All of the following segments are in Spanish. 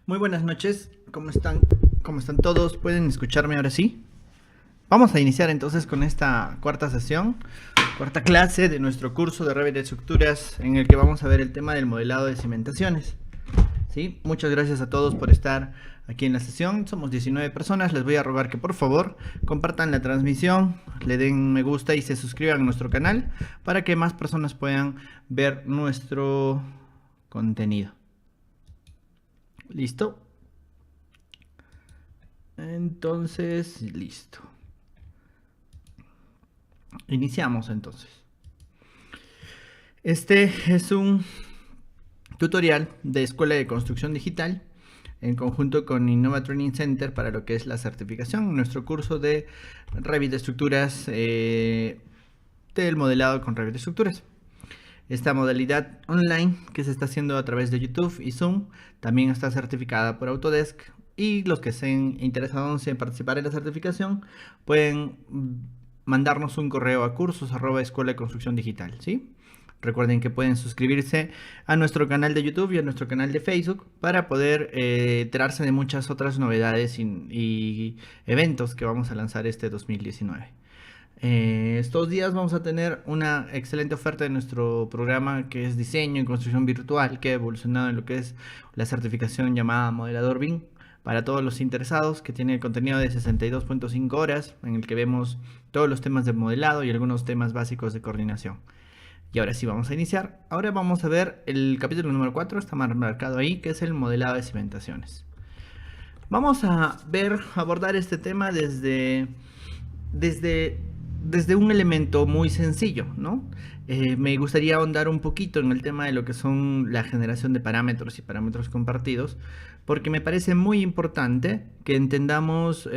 Muy buenas noches, ¿cómo están? ¿Cómo están todos? ¿Pueden escucharme ahora sí? Vamos a iniciar entonces con esta cuarta sesión, cuarta clase de nuestro curso de Revit de Estructuras, en el que vamos a ver el tema del modelado de cimentaciones. ¿Sí? Muchas gracias a todos por estar aquí en la sesión. Somos 19 personas. Les voy a rogar que por favor compartan la transmisión, le den me gusta y se suscriban a nuestro canal para que más personas puedan ver nuestro contenido. ¿Listo? Entonces, listo. Iniciamos entonces. Este es un tutorial de Escuela de Construcción Digital en conjunto con Innova Training Center para lo que es la certificación, nuestro curso de Revit de Estructuras, del modelado con Revit de Estructuras. Esta modalidad online que se está haciendo a través de YouTube y Zoom también está certificada por Autodesk, y los que estén interesados en participar en la certificación pueden mandarnos un correo a cursos@escuela de construcción digital, ¿sí? Recuerden que pueden suscribirse a nuestro canal de YouTube y a nuestro canal de Facebook para poder enterarse de muchas otras novedades y eventos que vamos a lanzar este 2019. Estos días vamos a tener una excelente oferta de nuestro programa que es diseño y construcción virtual, que ha evolucionado en lo que es la certificación llamada Modelador BIM para todos los interesados, que tiene el contenido de 62.5 horas en el que vemos todos los temas de modelado y algunos temas básicos de coordinación. Y ahora sí vamos a iniciar. Ahora vamos a ver el capítulo número 4, está marcado ahí, que es el modelado de cimentaciones. Vamos a abordar este tema desde un elemento muy sencillo, ¿no? Me gustaría ahondar un poquito en el tema de lo que son la generación de parámetros y parámetros compartidos, porque me parece muy importante que entendamos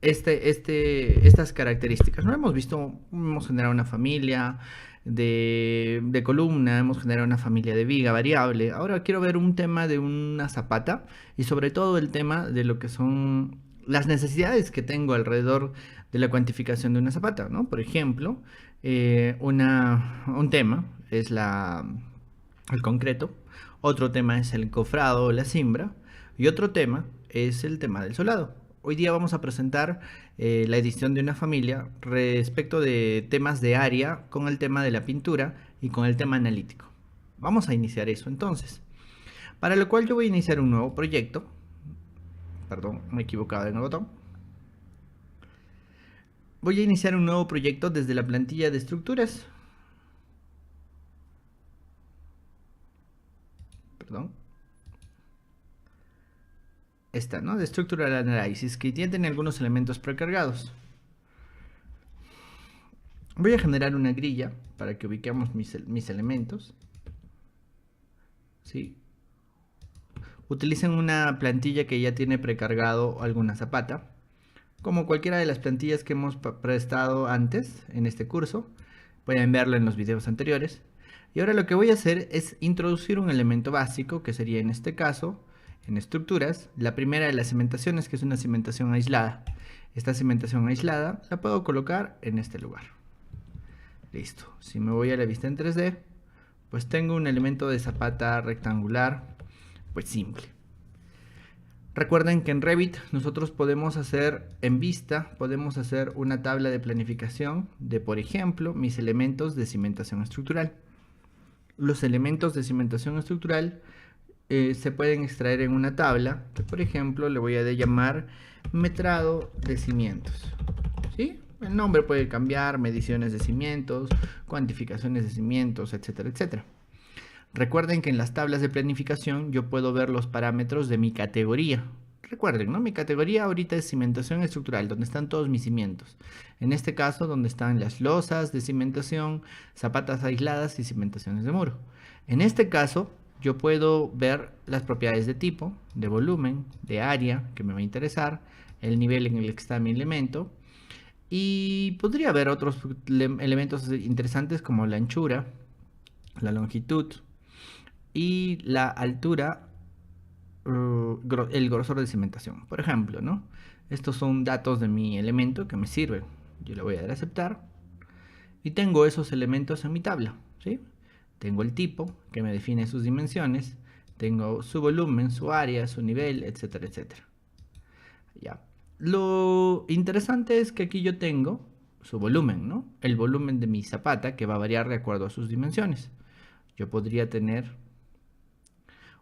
estas características, ¿no? Hemos generado una familia de columna, hemos generado una familia de viga variable. Ahora quiero ver un tema de una zapata y sobre todo el tema de lo que son las necesidades que tengo alrededor de la cuantificación de una zapata, ¿no? Por ejemplo, un tema es el concreto, otro tema es el encofrado o la cimbra, y otro tema es el tema del solado. Hoy día vamos a presentar la edición de una familia respecto de temas de área con el tema de la pintura y con el tema analítico. Vamos a iniciar eso entonces. Para lo cual yo voy a iniciar un nuevo proyecto. Perdón, me he equivocado en el botón. Voy a iniciar un nuevo proyecto desde la plantilla de estructuras. Perdón. Esta, ¿no? De Structural Analysis, que ya tiene algunos elementos precargados. Voy a generar una grilla para que ubiquemos mis elementos. ¿Sí? Utilicen una plantilla que ya tiene precargado alguna zapata, como cualquiera de las plantillas que hemos prestado antes en este curso. Pueden verlo en los videos anteriores. Y ahora lo que voy a hacer es introducir un elemento básico, que sería en este caso, en estructuras, la primera de las cimentaciones, que es una cimentación aislada. Esta cimentación aislada la puedo colocar en este lugar. Listo. Si me voy a la vista en 3D, pues tengo un elemento de zapata rectangular, pues simple. Recuerden que en Revit nosotros podemos hacer en vista, podemos hacer una tabla de planificación de, por ejemplo, mis elementos de cimentación estructural. Los elementos de cimentación estructural se pueden extraer en una tabla que, por ejemplo, le voy a llamar metrado de cimientos. ¿Sí? El nombre puede cambiar, mediciones de cimientos, cuantificaciones de cimientos, etcétera, etcétera. Recuerden que en las tablas de planificación yo puedo ver los parámetros de mi categoría. Recuerden, ¿no? Mi categoría ahorita es cimentación estructural, donde están todos mis cimientos. En este caso, donde están las losas de cimentación, zapatas aisladas y cimentaciones de muro. En este caso, yo puedo ver las propiedades de tipo, de volumen, de área, que me va a interesar, el nivel en el que está mi elemento, y podría ver otros elementos interesantes como la anchura, la longitud y la altura, el grosor de cimentación, por ejemplo, ¿no? Estos son datos de mi elemento que me sirven. Yo le voy a dar a aceptar y tengo esos elementos en mi tabla, ¿sí? Tengo el tipo que me define sus dimensiones, Tengo su volumen, su área, su nivel, etcétera, etcétera. Ya. Lo interesante es que aquí yo tengo su volumen, ¿no? El volumen de mi zapata que va a variar de acuerdo a sus dimensiones. Yo podría tener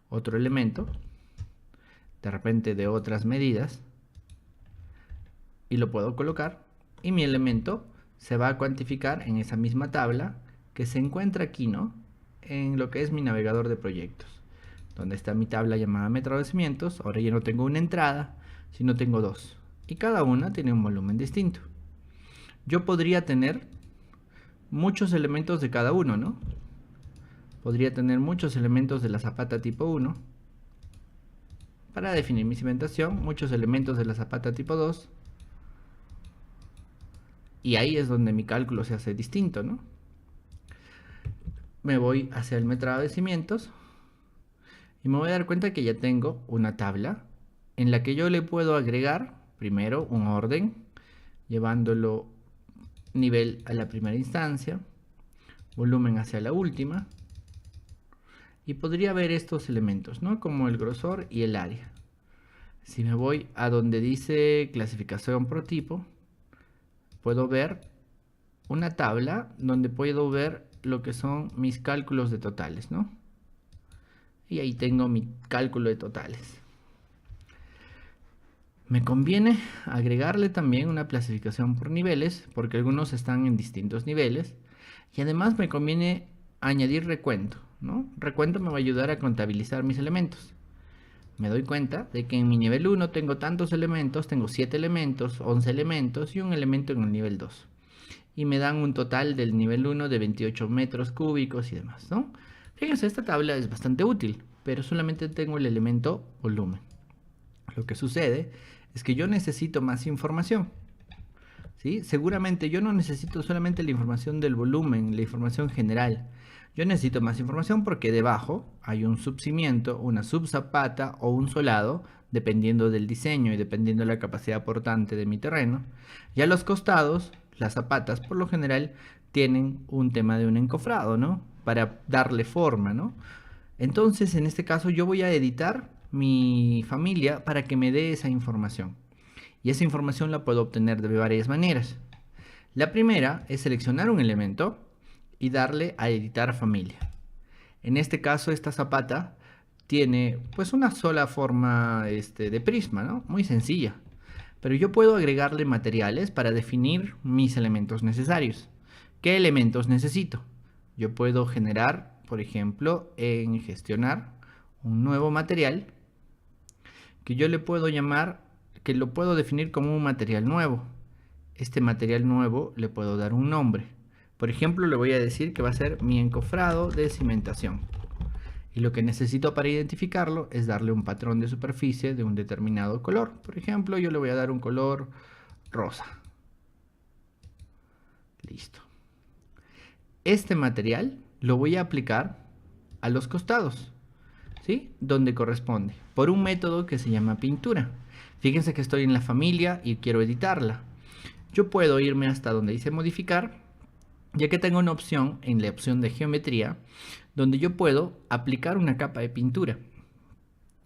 otro elemento, de repente de otras medidas, y lo puedo colocar, y mi elemento se va a cuantificar en esa misma tabla que se encuentra aquí, ¿no? En lo que es mi navegador de proyectos, donde está mi tabla llamada metro de cimientos. Ahora ya no tengo una entrada, sino tengo dos, y cada una tiene un volumen distinto. Yo podría tener muchos elementos de cada uno, ¿no? Podría tener muchos elementos de la zapata tipo 1 para definir mi cimentación, muchos elementos de la zapata tipo 2, y ahí es donde mi cálculo se hace distinto, ¿no? Me voy hacia el metrado de cimientos y me voy a dar cuenta que ya tengo una tabla en la que yo le puedo agregar primero un orden, llevándolo nivel a la primera instancia, volumen hacia la última, y podría ver estos elementos, ¿no? Como el grosor y el área. Si me voy a donde dice clasificación por tipo, puedo ver una tabla donde puedo ver lo que son mis cálculos de totales, ¿no? Y ahí tengo mi cálculo de totales. Me conviene agregarle también una clasificación por niveles, porque algunos están en distintos niveles. Y además me conviene añadir recuento, ¿no? Recuento me va a ayudar a contabilizar mis elementos. Me doy cuenta de que en mi nivel 1 tengo tantos elementos, tengo 7 elementos, 11 elementos y un elemento en el nivel 2. Y me dan un total del nivel 1 de 28 metros cúbicos y demás, ¿no? Fíjense, esta tabla es bastante útil, pero solamente tengo el elemento volumen. Lo que sucede es que yo necesito más información, ¿sí? Seguramente yo no necesito solamente la información del volumen, la información general. Yo necesito más información porque debajo hay un subcimiento, una subzapata o un solado, dependiendo del diseño y dependiendo de la capacidad portante de mi terreno. Y a los costados, las zapatas por lo general tienen un tema de un encofrado, ¿no? Para darle forma, ¿no? Entonces, en este caso, yo voy a editar mi familia para que me dé esa información. Y esa información la puedo obtener de varias maneras. La primera es seleccionar un elemento y darle a editar familia. En este caso, esta zapata tiene pues una sola forma de prisma, ¿no? Muy sencilla. Pero yo puedo agregarle materiales para definir mis elementos necesarios. ¿Qué elementos necesito? Yo puedo generar, por ejemplo, en gestionar un nuevo material que yo le puedo llamar, que lo puedo definir como un material nuevo. Este material nuevo le puedo dar un nombre. Por ejemplo, le voy a decir que va a ser mi encofrado de cimentación. Y lo que necesito para identificarlo es darle un patrón de superficie de un determinado color. Por ejemplo, yo le voy a dar un color rosa. Listo. Este material lo voy a aplicar a los costados, ¿sí? Donde corresponde, por un método que se llama pintura. Fíjense que estoy en la familia y quiero editarla. Yo puedo irme hasta donde dice modificar, ya que tengo una opción en la opción de geometría, donde yo puedo aplicar una capa de pintura.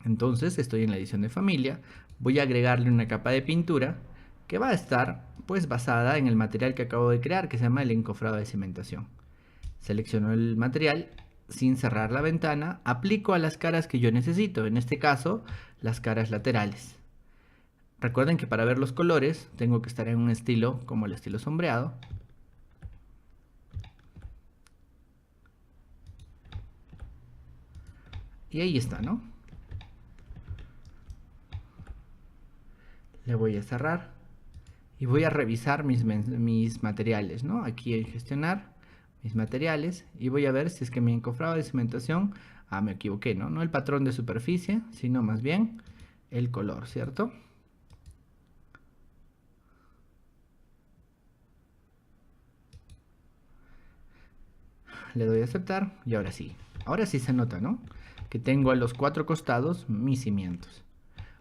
Entonces estoy en la edición de familia, voy a agregarle una capa de pintura que va a estar pues basada en el material que acabo de crear, que se llama el encofrado de cimentación. Selecciono el material sin cerrar la ventana, aplico a las caras que yo necesito, en este caso las caras laterales. Recuerden que para ver los colores tengo que estar en un estilo como el estilo sombreado. Y ahí está, ¿no? Le voy a cerrar y voy a revisar mis materiales, ¿no? Aquí en gestionar mis materiales y voy a ver si es que mi encofrado de cimentación, me equivoqué, ¿no? No el patrón de superficie, sino más bien el color, ¿cierto? Le doy a aceptar y ahora sí se nota, ¿no? Que tengo a los 4 costados mis cimientos.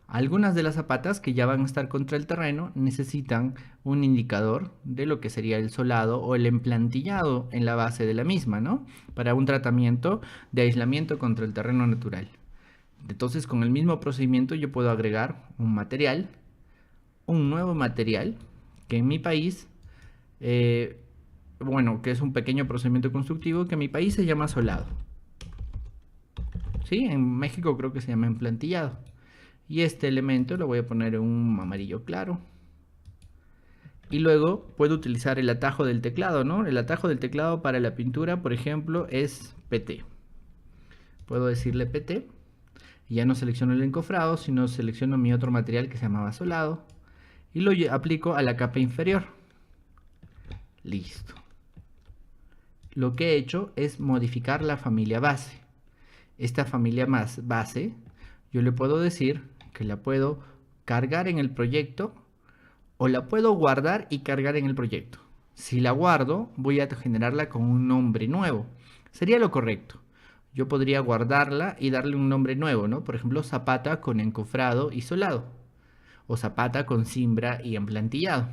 Algunas de las zapatas que ya van a estar contra el terreno necesitan un indicador de lo que sería el solado o el emplantillado en la base de la misma, ¿no? Para un tratamiento de aislamiento contra el terreno natural. Entonces, con el mismo procedimiento yo puedo agregar un material, un nuevo material, que en mi país, bueno, que es un pequeño procedimiento constructivo que en mi país se llama solado. ¿Sí? En México creo que se llama emplantillado. Y este elemento lo voy a poner en un amarillo claro. Y luego puedo utilizar el atajo del teclado, ¿no? El atajo del teclado para la pintura, por ejemplo, es PT. Puedo decirle PT. Y ya no selecciono el encofrado, sino selecciono mi otro material que se llamaba solado. Y lo aplico a la capa inferior. Listo. Lo que he hecho es modificar la familia base. Esta familia más base, yo le puedo decir que la puedo cargar en el proyecto o la puedo guardar y cargar en el proyecto. Si la guardo, voy a generarla con un nombre nuevo. Sería lo correcto. Yo podría guardarla y darle un nombre nuevo, ¿no? Por ejemplo, zapata con encofrado y solado. O zapata con cimbra y emplantillado.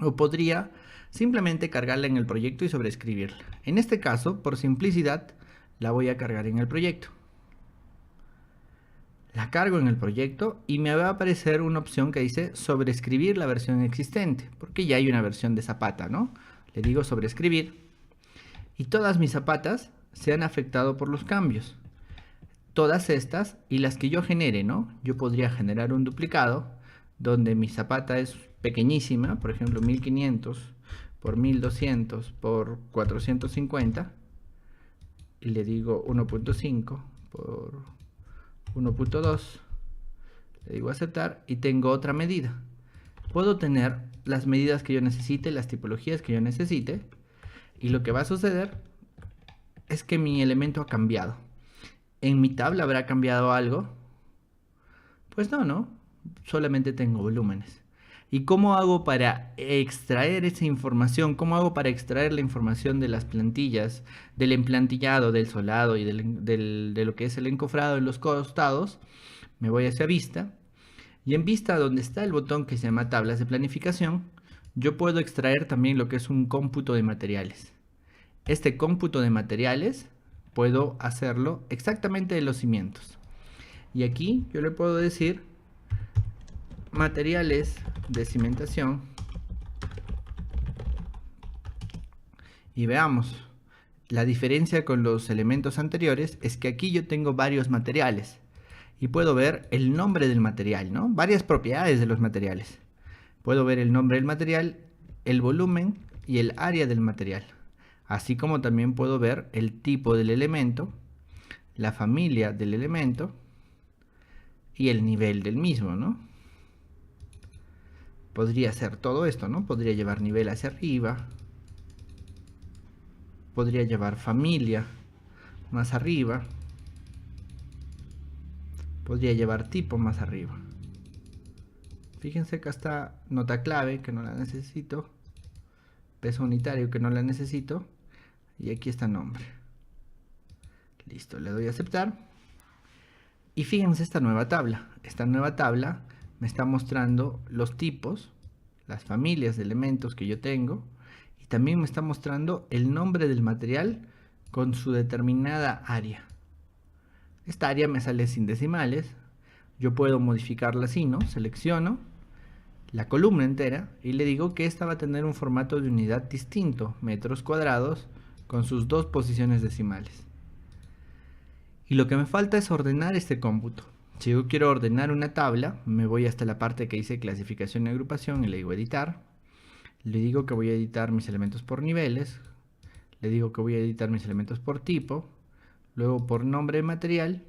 O podría simplemente cargarla en el proyecto y sobreescribirla. En este caso, por simplicidad, la voy a cargar en el proyecto. La cargo en el proyecto y me va a aparecer una opción que dice sobreescribir la versión existente, porque ya hay una versión de Zapata, ¿no? Le digo sobreescribir y todas mis zapatas se han afectado por los cambios. Todas estas y las que yo genere, ¿no? Yo podría generar un duplicado donde mi zapata es pequeñísima, por ejemplo 1500 por 1200 por 450 y le digo 1.5 por 1.2, le digo aceptar y tengo otra medida. Puedo tener las medidas que yo necesite, las tipologías que yo necesite, y lo que va a suceder es que mi elemento ha cambiado. ¿En mi tabla habrá cambiado algo? Pues no, solamente tengo volúmenes. ¿Y cómo hago para extraer esa información? ¿Cómo hago para extraer la información de las plantillas, del emplantillado, del solado y de lo que es el encofrado en los costados? Me voy hacia vista y en vista donde está el botón que se llama tablas de planificación, yo puedo extraer también lo que es un cómputo de materiales. Este cómputo de materiales puedo hacerlo exactamente de los cimientos. Y aquí yo le puedo decir materiales de cimentación y veamos. La diferencia con los elementos anteriores es que aquí yo tengo varios materiales y puedo ver el nombre del material, ¿no? Varias propiedades de los materiales. Puedo ver el nombre del material, el volumen y el área del material. Así como también puedo ver el tipo del elemento, la familia del elemento y el nivel del mismo, ¿no? Podría hacer todo esto, ¿no? Podría llevar nivel hacia arriba. Podría llevar familia más arriba. Podría llevar tipo más arriba. Fíjense que está nota clave que no la necesito. Peso unitario que no la necesito. Y aquí está nombre. Listo, le doy a aceptar. Y fíjense esta nueva tabla. Esta nueva tabla me está mostrando los tipos, las familias de elementos que yo tengo. Y también me está mostrando el nombre del material con su determinada área. Esta área me sale sin decimales. Yo puedo modificarla así, ¿no? Selecciono la columna entera y le digo que esta va a tener un formato de unidad distinto, metros cuadrados, con sus dos posiciones decimales. Y lo que me falta es ordenar este cómputo. Si yo quiero ordenar una tabla, me voy hasta la parte que dice clasificación y agrupación y le digo editar. Le digo que voy a editar mis elementos por niveles. Le digo que voy a editar mis elementos por tipo. Luego por nombre de material.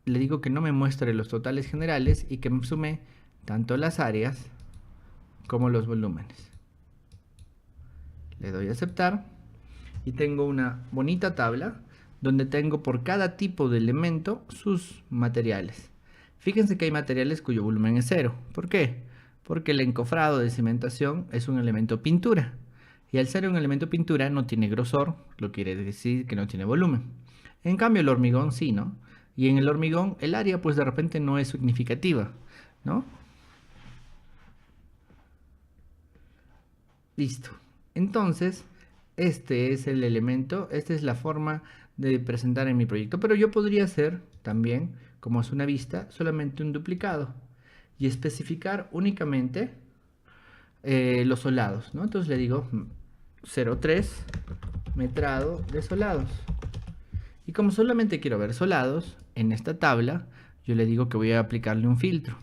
Le digo que no me muestre los totales generales y que me sume tanto las áreas como los volúmenes. Le doy a aceptar y tengo una bonita tabla donde tengo por cada tipo de elemento sus materiales. Fíjense que hay materiales cuyo volumen es 0. ¿Por qué? Porque el encofrado de cimentación es un elemento pintura. Y al ser un elemento pintura no tiene grosor, lo quiere decir que no tiene volumen. En cambio el hormigón sí, ¿no? Y en el hormigón el área pues de repente no es significativa, ¿no? Listo. Entonces, este es el elemento, esta es la forma de presentar en mi proyecto. Pero yo podría hacer también, como es una vista, solamente un duplicado y especificar únicamente los solados, ¿no? Entonces le digo 0,3 metrado de solados. Y como solamente quiero ver solados, en esta tabla yo le digo que voy a aplicarle un filtro.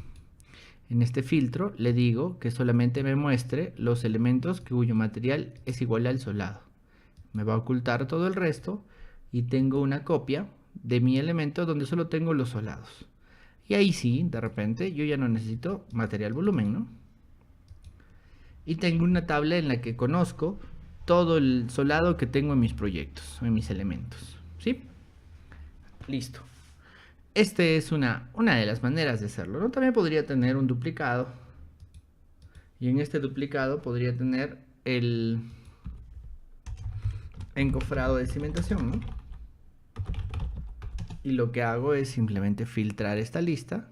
En este filtro le digo que solamente me muestre los elementos cuyo material es igual al solado. Me va a ocultar todo el resto y tengo una copia de mi elemento donde solo tengo los solados. Y ahí sí, de repente, yo ya no necesito material volumen, ¿no? Y tengo una tabla en la que conozco todo el solado que tengo en mis proyectos, en mis elementos. ¿Sí? Listo. Esta es una de las maneras de hacerlo, ¿no? También podría tener un duplicado. Y en este duplicado podría tener el encofrado de cimentación, ¿no? Y lo que hago es simplemente filtrar esta lista,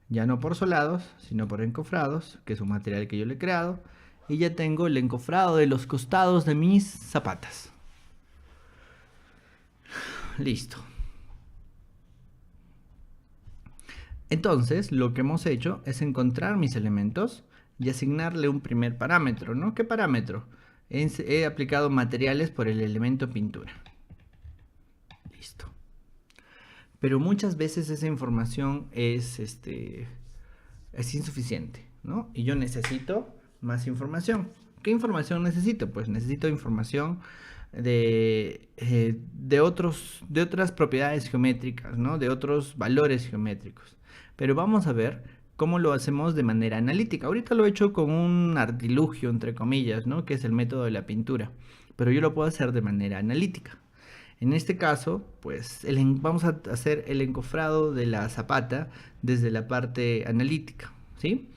ya no por solados, sino por encofrados, que es un material que yo le he creado. Y ya tengo el encofrado de los costados de mis zapatas. Listo. Entonces, lo que hemos hecho es encontrar mis elementos y asignarle un primer parámetro, ¿no? ¿Qué parámetro? He aplicado materiales por el elemento pintura. Listo. Pero muchas veces esa información es insuficiente, ¿no? Y yo necesito más información. ¿Qué información necesito? Pues necesito información de otras propiedades geométricas, ¿no? De otros valores geométricos. Pero vamos a ver cómo lo hacemos de manera analítica. Ahorita lo he hecho con un artilugio, entre comillas, ¿no? Que es el método de la pintura. Pero yo lo puedo hacer de manera analítica. En este caso, pues vamos a hacer el encofrado de la zapata desde la parte analítica, ¿sí?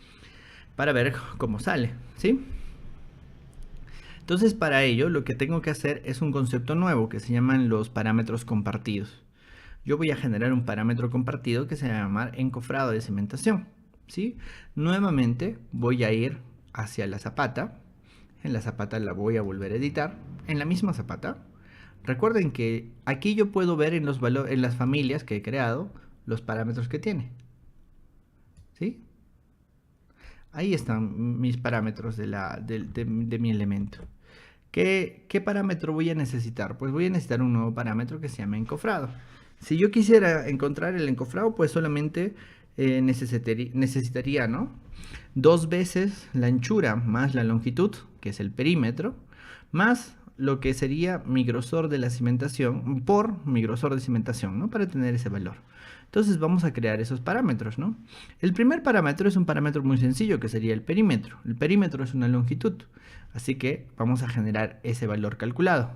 Para ver cómo sale, ¿sí? Entonces, para ello, lo que tengo que hacer es un concepto nuevo que se llaman los parámetros compartidos. Yo voy a generar un parámetro compartido que se va a llamar encofrado de cimentación, ¿sí? Nuevamente voy a ir hacia la zapata. En la zapata la voy a volver a editar. En la misma zapata. Recuerden que aquí yo puedo ver en las familias que he creado los parámetros que tiene. ¿Sí? Ahí están mis parámetros de mi elemento. ¿Qué parámetro voy a necesitar? Pues voy a necesitar un nuevo parámetro que se llama encofrado. Si yo quisiera encontrar el encofrado, pues solamente necesitaría, ¿no? 2 veces la anchura más la longitud, que es el perímetro, más lo que sería mi grosor de la cimentación por mi grosor de cimentación, ¿no? Para tener ese valor. Entonces vamos a crear esos parámetros, ¿no? El primer parámetro es un parámetro muy sencillo, que sería el perímetro. El perímetro es una longitud, así que vamos a generar ese valor calculado.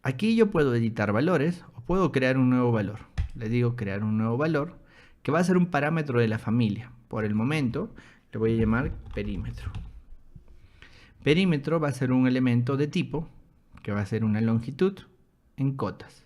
Aquí yo puedo editar valores o puedo crear un nuevo valor. Le digo crear un nuevo valor, que va a ser un parámetro de la familia. Por el momento le voy a llamar perímetro. Perímetro va a ser un elemento de tipo, que va a ser una longitud en cotas.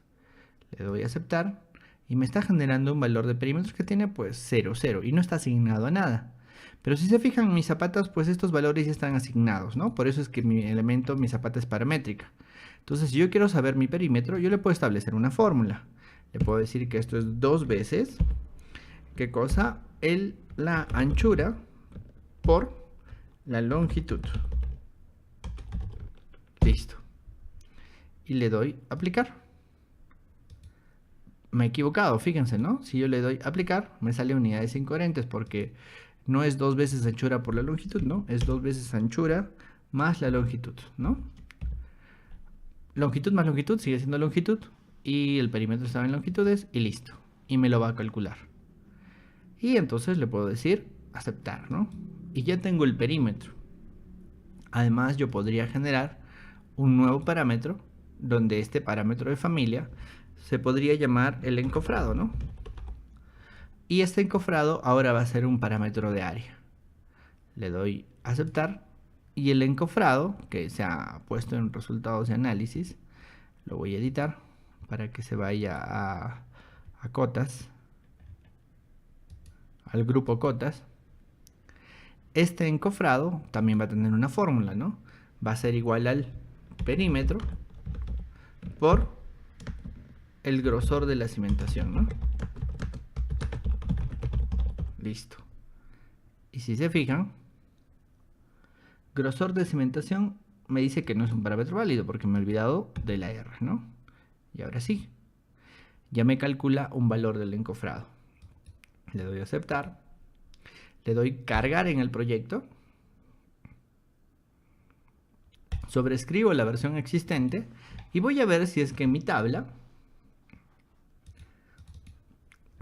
Le doy a aceptar y me está generando un valor de perímetros que tiene pues 0, 0 y no está asignado a nada. Pero si se fijan en mis zapatas, pues estos valores ya están asignados, ¿no? Por eso es que mi zapata es paramétrica. Entonces, si yo quiero saber mi perímetro, yo le puedo establecer una fórmula. Le puedo decir que esto es 2 veces, ¿qué cosa? La anchura por la longitud. Listo. Y le doy aplicar. Me he equivocado, fíjense, ¿no? Si yo le doy aplicar, me sale unidades incoherentes porque no es 2 veces anchura por la longitud, ¿no? Es 2 veces anchura más la longitud, ¿no? Longitud más longitud sigue siendo longitud y el perímetro estaba en longitudes y listo. Y me lo va a calcular. Y entonces le puedo decir aceptar, ¿no? Y ya tengo el perímetro. Además, yo podría generar un nuevo parámetro donde este parámetro de familia se podría llamar el encofrado, ¿no? Y este encofrado ahora va a ser un parámetro de área. Le doy aceptar y el encofrado que se ha puesto en resultados de análisis lo voy a editar para que se vaya a cotas, al grupo cotas. Este encofrado también va a tener una fórmula, ¿no? Va a ser igual al perímetro por el grosor de la cimentación, ¿no? Listo. Y si se fijan, grosor de cimentación me dice que no es un parámetro válido porque me he olvidado de la R, ¿no? Y ahora sí, ya me calcula un valor del encofrado. Le doy a aceptar, le doy cargar en el proyecto, sobrescribo la versión existente y voy a ver si es que en mi tabla,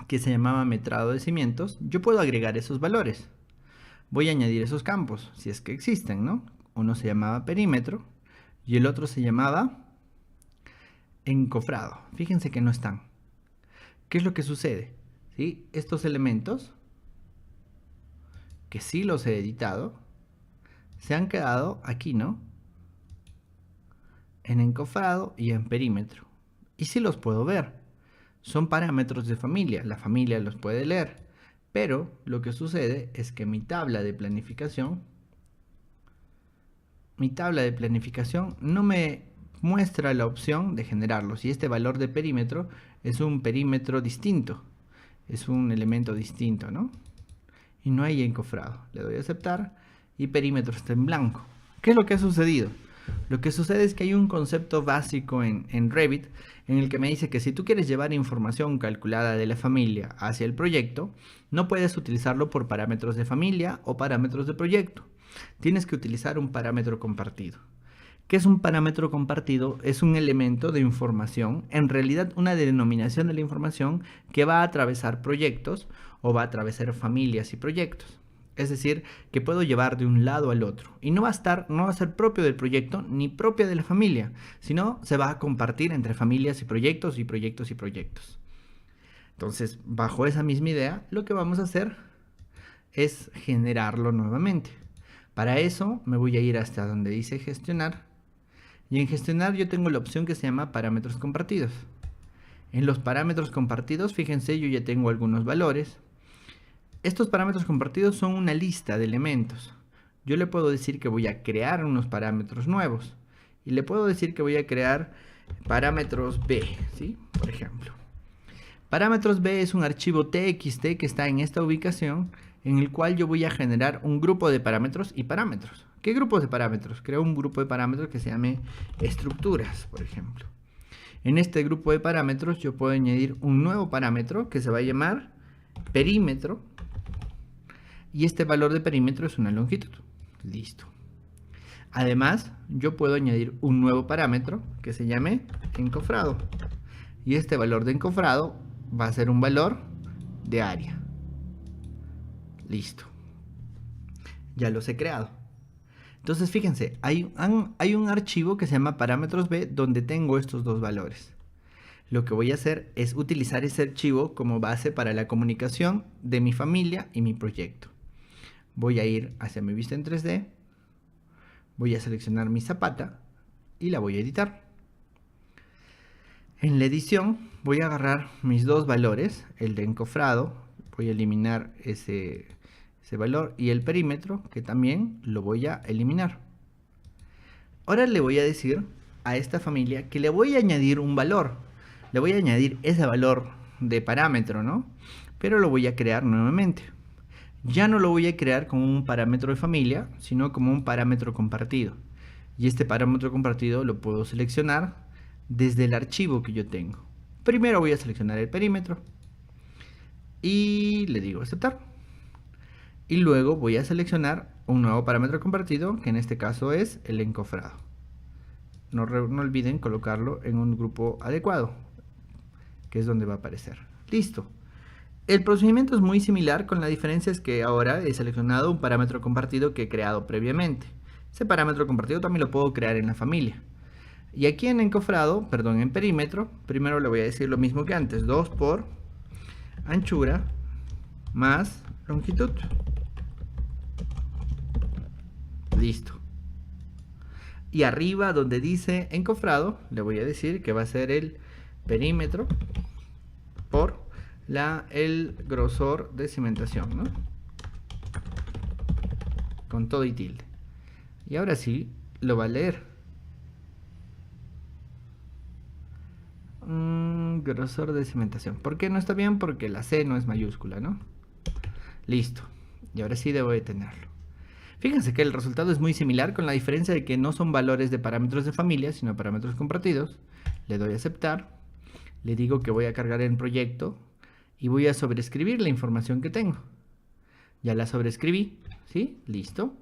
que se llamaba metrado de cimientos, yo puedo agregar esos valores. Voy a añadir esos campos, si es que existen, ¿no? Uno se llamaba perímetro y el otro se llamaba encofrado. Fíjense que no están. ¿Qué es lo que sucede? ¿Sí? Estos elementos, que sí los he editado, se han quedado aquí, ¿no? En encofrado y en perímetro. Y sí los puedo ver. Son parámetros de familia. La familia los puede leer. Pero lo que sucede es que mi tabla de planificación no me muestra la opción de generarlos. Y este valor de perímetro es un perímetro distinto. Es un elemento distinto, ¿no? Y no hay encofrado. Le doy a aceptar y perímetro está en blanco. ¿Qué es lo que ha sucedido? Lo que sucede es que hay un concepto básico en Revit en el que me dice que si tú quieres llevar información calculada de la familia hacia el proyecto, no puedes utilizarlo por parámetros de familia o parámetros de proyecto. Tienes que utilizar un parámetro compartido. ¿Qué es un parámetro compartido? Es un elemento de información, en realidad una denominación de la información que va a atravesar proyectos o va a atravesar familias y proyectos. Es decir, que puedo llevar de un lado al otro. Y no va a ser propio del proyecto ni propia de la familia, sino se va a compartir entre familias y proyectos y proyectos y proyectos. Entonces, bajo esa misma idea, lo que vamos a hacer es generarlo nuevamente. Para eso me voy a ir hasta donde dice gestionar. Y en gestionar yo tengo la opción que se llama parámetros compartidos. En los parámetros compartidos, fíjense, yo ya tengo algunos valores. Estos parámetros compartidos son una lista de elementos. Yo le puedo decir que voy a crear unos parámetros nuevos. Y le puedo decir que voy a crear parámetros B, ¿sí? Por ejemplo. Parámetros B es un archivo TXT que está en esta ubicación, en el cual yo voy a generar un grupo de parámetros y parámetros. ¿Qué grupos de parámetros? Creo un grupo de parámetros que se llame estructuras, por ejemplo. En este grupo de parámetros yo puedo añadir un nuevo parámetro que se va a llamar perímetro. Y este valor de perímetro es una longitud. Listo. Además, yo puedo añadir un nuevo parámetro que se llame encofrado. Y este valor de encofrado va a ser un valor de área. Listo. Ya los he creado. Entonces, fíjense, hay un archivo que se llama parámetros B donde tengo estos dos valores. Lo que voy a hacer es utilizar ese archivo como base para la comunicación de mi familia y mi proyecto. Voy a ir hacia mi vista en 3D, voy a seleccionar mi zapata y la voy a editar. En la edición voy a agarrar mis dos valores, el de encofrado, voy a eliminar ese valor, y el perímetro, que también lo voy a eliminar. Ahora le voy a decir a esta familia que le voy a añadir un valor. Le voy a añadir ese valor de parámetro, ¿no? Pero lo voy a crear nuevamente. Ya no lo voy a crear como un parámetro de familia, sino como un parámetro compartido. Y este parámetro compartido lo puedo seleccionar desde el archivo que yo tengo. Primero voy a seleccionar el perímetro y le digo aceptar. Y luego voy a seleccionar un nuevo parámetro compartido, que en este caso es el encofrado. No olviden colocarlo en un grupo adecuado, que es donde va a aparecer. Listo. El procedimiento es muy similar, con la diferencia es que ahora he seleccionado un parámetro compartido que he creado previamente. Ese parámetro compartido también lo puedo crear en la familia. Y aquí en encofrado, perdón, en perímetro, primero le voy a decir lo mismo que antes, 2 por anchura más longitud. Listo. Y arriba donde dice encofrado, le voy a decir que va a ser el perímetro por el grosor de cimentación, ¿no? Con todo y tilde. Y ahora sí, lo va a leer. cimentación, grosor de cimentación. ¿Por qué no está bien? Porque la C no es mayúscula, ¿no? Listo. Y ahora sí debo detenerlo. Fíjense que el resultado es muy similar, con la diferencia de que no son valores de parámetros de familia, sino parámetros compartidos. Le doy a aceptar. Le digo que voy a cargar en proyecto y voy a sobreescribir la información que tengo. Ya la sobreescribí, ¿sí? Listo.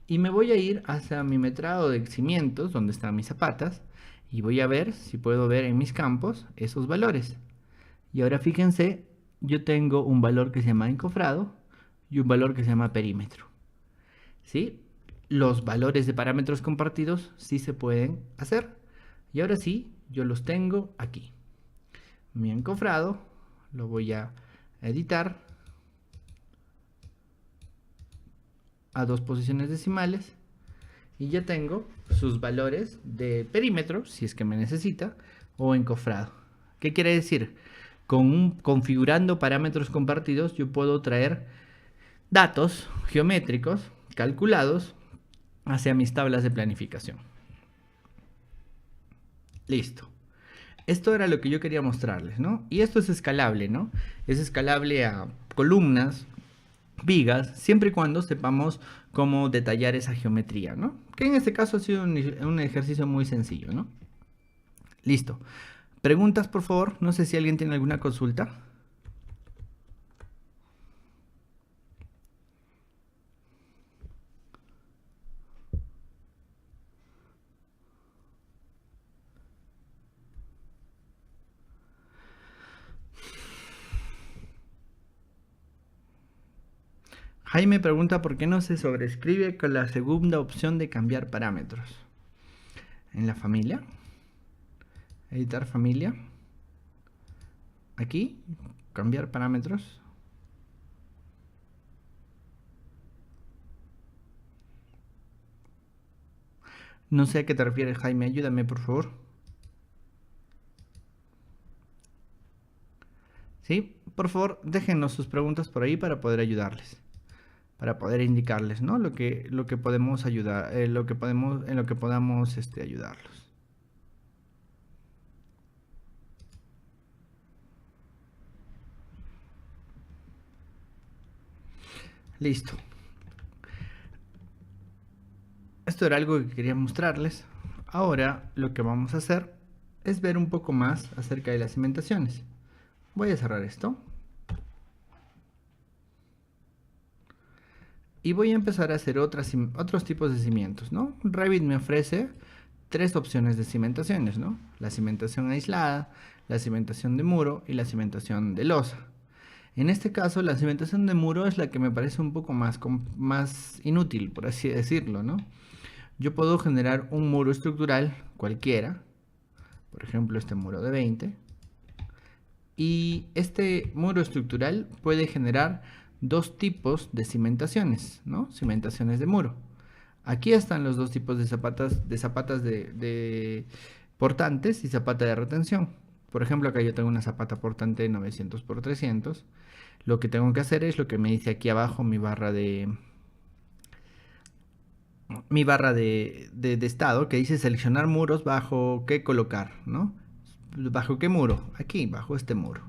Y me voy a ir hacia mi metrado de cimientos, donde están mis zapatas, y voy a ver si puedo ver en mis campos esos valores. Y ahora fíjense, yo tengo un valor que se llama encofrado y un valor que se llama perímetro. ¿Sí? Los valores de parámetros compartidos sí se pueden hacer. Y ahora sí, yo los tengo aquí. Mi encofrado lo voy a editar a 2 posiciones decimales y ya tengo sus valores de perímetro, si es que me necesita, o encofrado. ¿Qué quiere decir? Configurando parámetros compartidos, yo puedo traer datos geométricos calculados hacia mis tablas de planificación. Listo. Esto era lo que yo quería mostrarles, ¿no? Y esto es escalable, ¿no? Es escalable a columnas, vigas, siempre y cuando sepamos cómo detallar esa geometría, ¿no? Que en este caso ha sido un ejercicio muy sencillo, ¿no? Listo. Preguntas, por favor. No sé si alguien tiene alguna consulta. Jaime pregunta por qué no se sobrescribe con la segunda opción de cambiar parámetros. En la familia, editar familia, aquí, cambiar parámetros. No sé a qué te refieres, Jaime, ayúdame por favor. ¿Sí? Por favor, déjenos sus preguntas por ahí para poder ayudarles. Para poder indicarles, ¿no? Lo que podemos ayudar, en lo que podamos ayudarlos. Listo. Esto era algo que quería mostrarles. Ahora lo que vamos a hacer es ver un poco más acerca de las cimentaciones. Voy a cerrar esto. Y voy a empezar a hacer otros tipos de cimientos, ¿no? Revit me ofrece 3 opciones de cimentaciones, ¿no? La cimentación aislada, la cimentación de muro y la cimentación de losa. En este caso, la cimentación de muro es la que me parece un poco más inútil, por así decirlo, ¿no? Yo puedo generar un muro estructural cualquiera, por ejemplo este muro de 20, y este muro estructural puede generar 2 tipos de cimentaciones, ¿no? Cimentaciones de muro. Aquí están los 2 tipos de zapatas de portantes y zapata de retención. Por ejemplo, acá yo tengo una zapata portante de 900 por 300. Lo que tengo que hacer es lo que me dice aquí abajo mi barra de estado, que dice seleccionar muros bajo qué colocar, ¿no? ¿Bajo qué muro? Aquí, bajo este muro.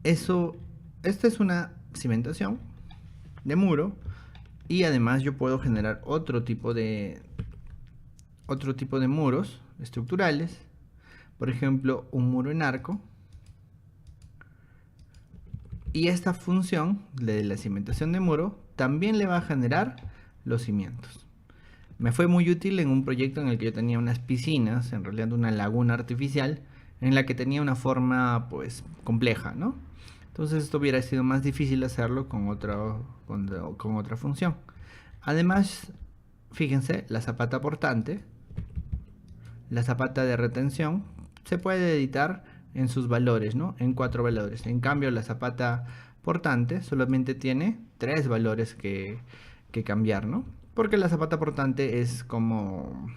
Esta es una cimentación de muro y además yo puedo generar otro tipo de muros estructurales, por ejemplo un muro en arco, y esta función de la cimentación de muro también le va a generar los cimientos. Me fue muy útil en un proyecto en el que yo tenía unas piscinas, en realidad una laguna artificial, en la que tenía una forma pues compleja, ¿no? Entonces esto hubiera sido más difícil hacerlo con otra función. Además, fíjense, la zapata portante, la zapata de retención, se puede editar en sus valores, ¿no? En 4 valores. En cambio, la zapata portante solamente tiene 3 valores que cambiar, ¿no? Porque la zapata portante es como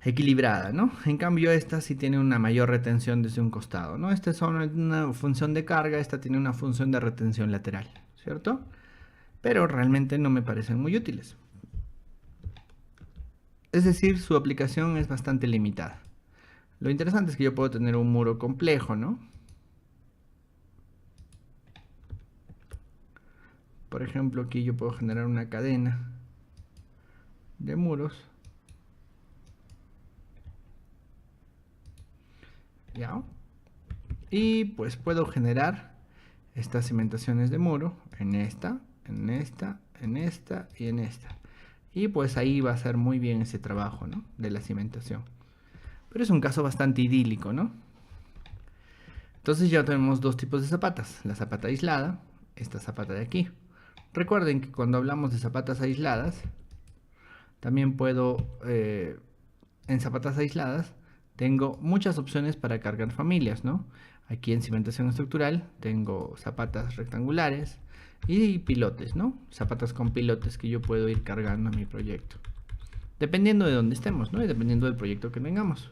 equilibrada, ¿no? En cambio esta sí tiene una mayor retención desde un costado, ¿no? Esta es una función de carga, esta tiene una función de retención lateral, ¿cierto? Pero realmente no me parecen muy útiles. Es decir, su aplicación es bastante limitada. Lo interesante es que yo puedo tener un muro complejo, ¿no? Por ejemplo, aquí yo puedo generar una cadena de muros. ¿Ya? Y pues puedo generar estas cimentaciones de muro en esta, en esta, en esta y en esta. Y pues ahí va a ser muy bien ese trabajo, ¿no? De la cimentación. Pero es un caso bastante idílico, ¿no? Entonces ya tenemos dos tipos de zapatas. La zapata aislada, esta zapata de aquí. Recuerden que cuando hablamos de zapatas aisladas, también puedo, en zapatas aisladas, tengo muchas opciones para cargar familias, ¿no? Aquí en cimentación estructural tengo zapatas rectangulares y pilotes, ¿no? Zapatas con pilotes que yo puedo ir cargando a mi proyecto. Dependiendo de dónde estemos, ¿no? Y dependiendo del proyecto que tengamos.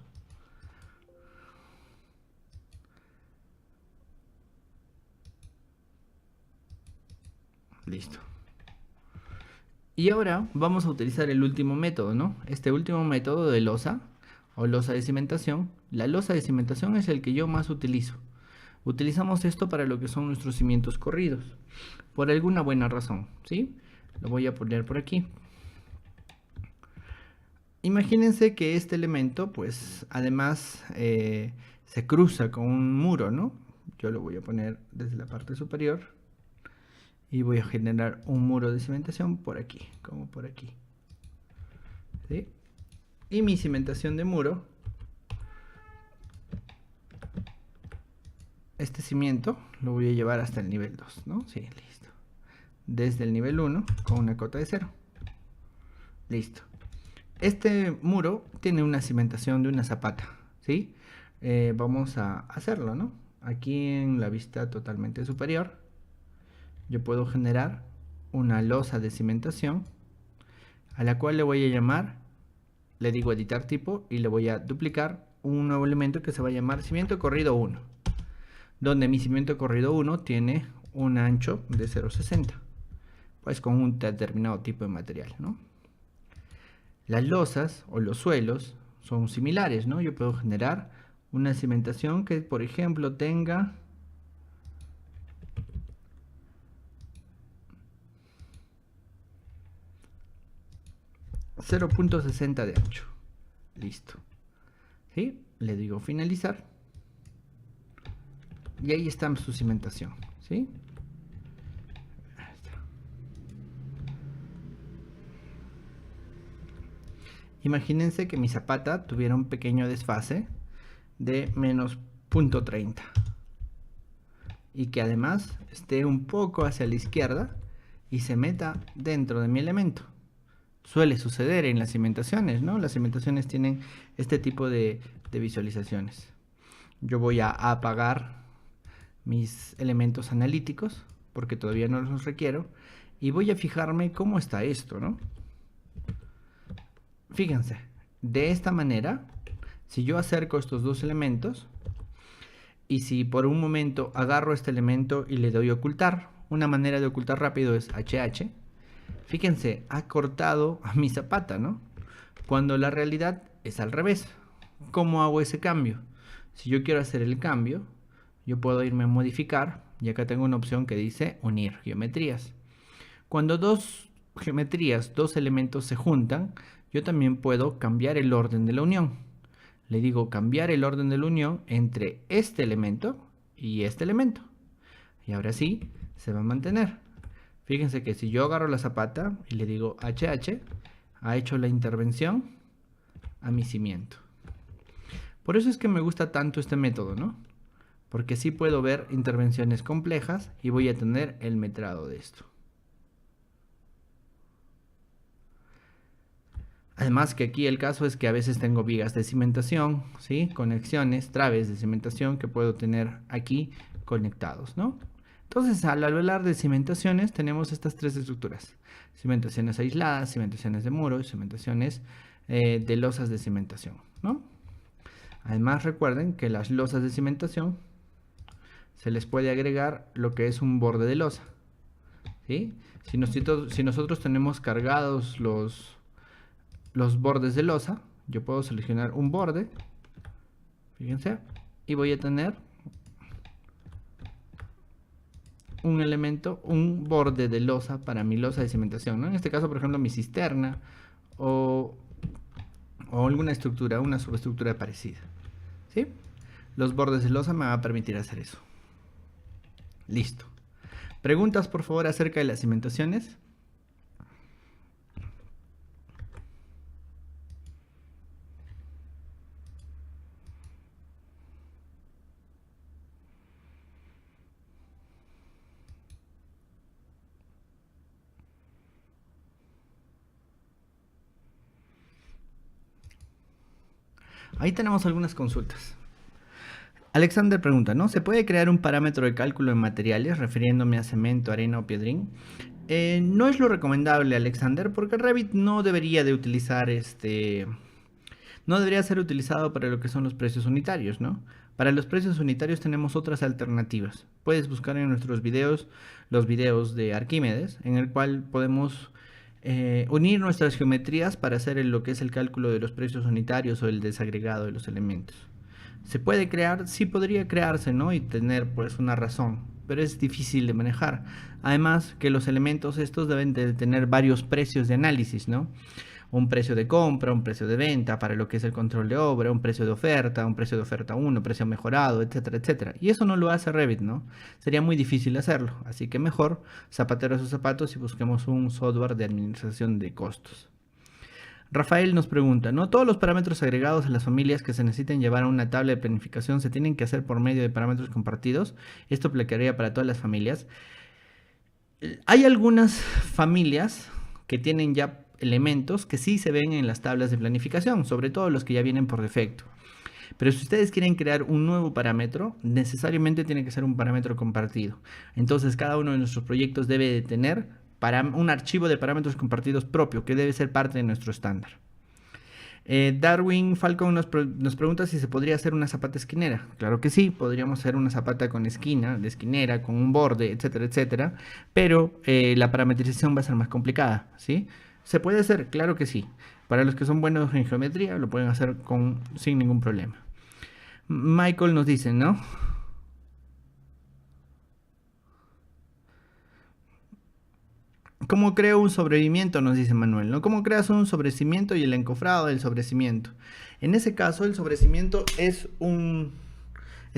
Listo. Y ahora vamos a utilizar el último método, ¿no? Este último método de losa o losa de cimentación. La losa de cimentación es el que yo más utilizo. Utilizamos esto para lo que son nuestros cimientos corridos, por alguna buena razón, ¿sí? Lo voy a poner por aquí. Imagínense que este elemento, pues, además se cruza con un muro, ¿no? Yo lo voy a poner desde la parte superior y voy a generar un muro de cimentación por aquí, como por aquí, ¿sí? Y mi cimentación de muro, este cimiento lo voy a llevar hasta el nivel 2, ¿no? Sí, listo. Desde el nivel 1 con una cota de 0. Listo. Este muro tiene una cimentación de una zapata, ¿sí? Vamos a hacerlo, ¿no? Aquí en la vista totalmente superior, yo puedo generar una losa de cimentación a la cual le voy a llamar, le digo editar tipo y le voy a duplicar un nuevo elemento que se va a llamar cimiento corrido 1, donde mi cimiento corrido 1 tiene un ancho de 0,60, pues con un determinado tipo de material, ¿no? Las losas o los suelos son similares, ¿no? Yo puedo generar una cimentación que, por ejemplo, tenga 0,60 de ancho. Listo. ¿Sí? Le digo finalizar. Y ahí está su cimentación, ¿sí? Imagínense que mi zapata tuviera un pequeño desfase de menos 0,30 y que además esté un poco hacia la izquierda y se meta dentro de mi elemento. Suele suceder en las cimentaciones, ¿no? Las cimentaciones tienen este tipo de visualizaciones. Yo voy a apagar mis elementos analíticos porque todavía no los requiero y voy a fijarme cómo está esto, ¿no? Fíjense, de esta manera, si yo acerco estos dos elementos y si por un momento agarro este elemento y le doy ocultar, una manera de ocultar rápido es HH. Fíjense, ha cortado a mi zapata, ¿no? Cuando la realidad es al revés. ¿Cómo hago ese cambio? Si yo quiero hacer el cambio, yo puedo irme a modificar y acá tengo una opción que dice unir geometrías. Cuando dos geometrías, dos elementos se juntan, yo también puedo cambiar el orden de la unión. Le digo cambiar el orden de la unión entre este elemento y este elemento. Y ahora sí, se va a mantener. Fíjense que si yo agarro la zapata y le digo HH, ha hecho la intervención a mi cimiento. Por eso es que me gusta tanto este método, ¿no? Porque sí puedo ver intervenciones complejas y voy a tener el metrado de esto. Además que aquí el caso es que a veces tengo vigas de cimentación, ¿sí? Conexiones, traves de cimentación que puedo tener aquí conectados, ¿no? Entonces, al hablar de cimentaciones, tenemos estas tres estructuras. Cimentaciones aisladas, cimentaciones de muros, cimentaciones de losas de cimentación, ¿no? Además, recuerden que las losas de cimentación se les puede agregar lo que es un borde de losa, ¿sí? Si nosotros tenemos cargados los bordes de losa, yo puedo seleccionar un borde Fíjense. Y voy a tener un elemento, un borde de losa para mi losa de cimentación, ¿no? En este caso, por ejemplo, mi cisterna o alguna estructura, una subestructura parecida, ¿sí? Los bordes de losa me van a permitir hacer eso. Listo. Preguntas, por favor, acerca de las cimentaciones. Ahí tenemos algunas consultas. Alexander pregunta, ¿no? ¿Se puede crear un parámetro de cálculo en materiales, refiriéndome a cemento, arena o piedrín? No es lo recomendable, Alexander, porque Revit no debería de utilizar no debería ser utilizado para lo que son los precios unitarios, ¿no? Para los precios unitarios tenemos otras alternativas. Puedes buscar en nuestros videos los videos de Arquímedes, en el cual podemos unir nuestras geometrías para hacer lo que es el cálculo de los precios unitarios o el desagregado de los elementos. ¿Se puede crear? Sí podría crearse, ¿no? Y tener pues una razón, pero es difícil de manejar. Además que los elementos estos deben de tener varios precios de análisis, ¿no? Un precio de compra, un precio de venta para lo que es el control de obra, un precio de oferta 1, precio mejorado, etcétera, etcétera. Y eso no lo hace Revit, ¿no? Sería muy difícil hacerlo, así que mejor zapatero a sus zapatos y busquemos un software de administración de costos. Rafael nos pregunta, ¿no? Todos los parámetros agregados a las familias que se necesiten llevar a una tabla de planificación se tienen que hacer por medio de parámetros compartidos. Esto aplicaría para todas las familias. Hay algunas familias que tienen ya elementos que sí se ven en las tablas de planificación, sobre todo los que ya vienen por defecto. Pero si ustedes quieren crear un nuevo parámetro, necesariamente tiene que ser un parámetro compartido. Entonces cada uno de nuestros proyectos debe de tener un archivo de parámetros compartidos propio, que debe ser parte de nuestro estándar. Darwin Falcon nos pregunta si se podría hacer una zapata esquinera. Claro que sí, podríamos hacer una zapata con esquina, de esquinera, con un borde, etcétera, etcétera. Pero la parametrización va a ser más complicada, ¿sí? ¿Se puede hacer? Claro que sí. Para los que son buenos en geometría, lo pueden hacer sin ningún problema. Michael nos dice, ¿no? ¿Cómo creo un sobrecimiento? Nos dice Manuel, ¿no? ¿Cómo creas un sobrecimiento y el encofrado del sobrecimiento? En ese caso, el sobrecimiento es un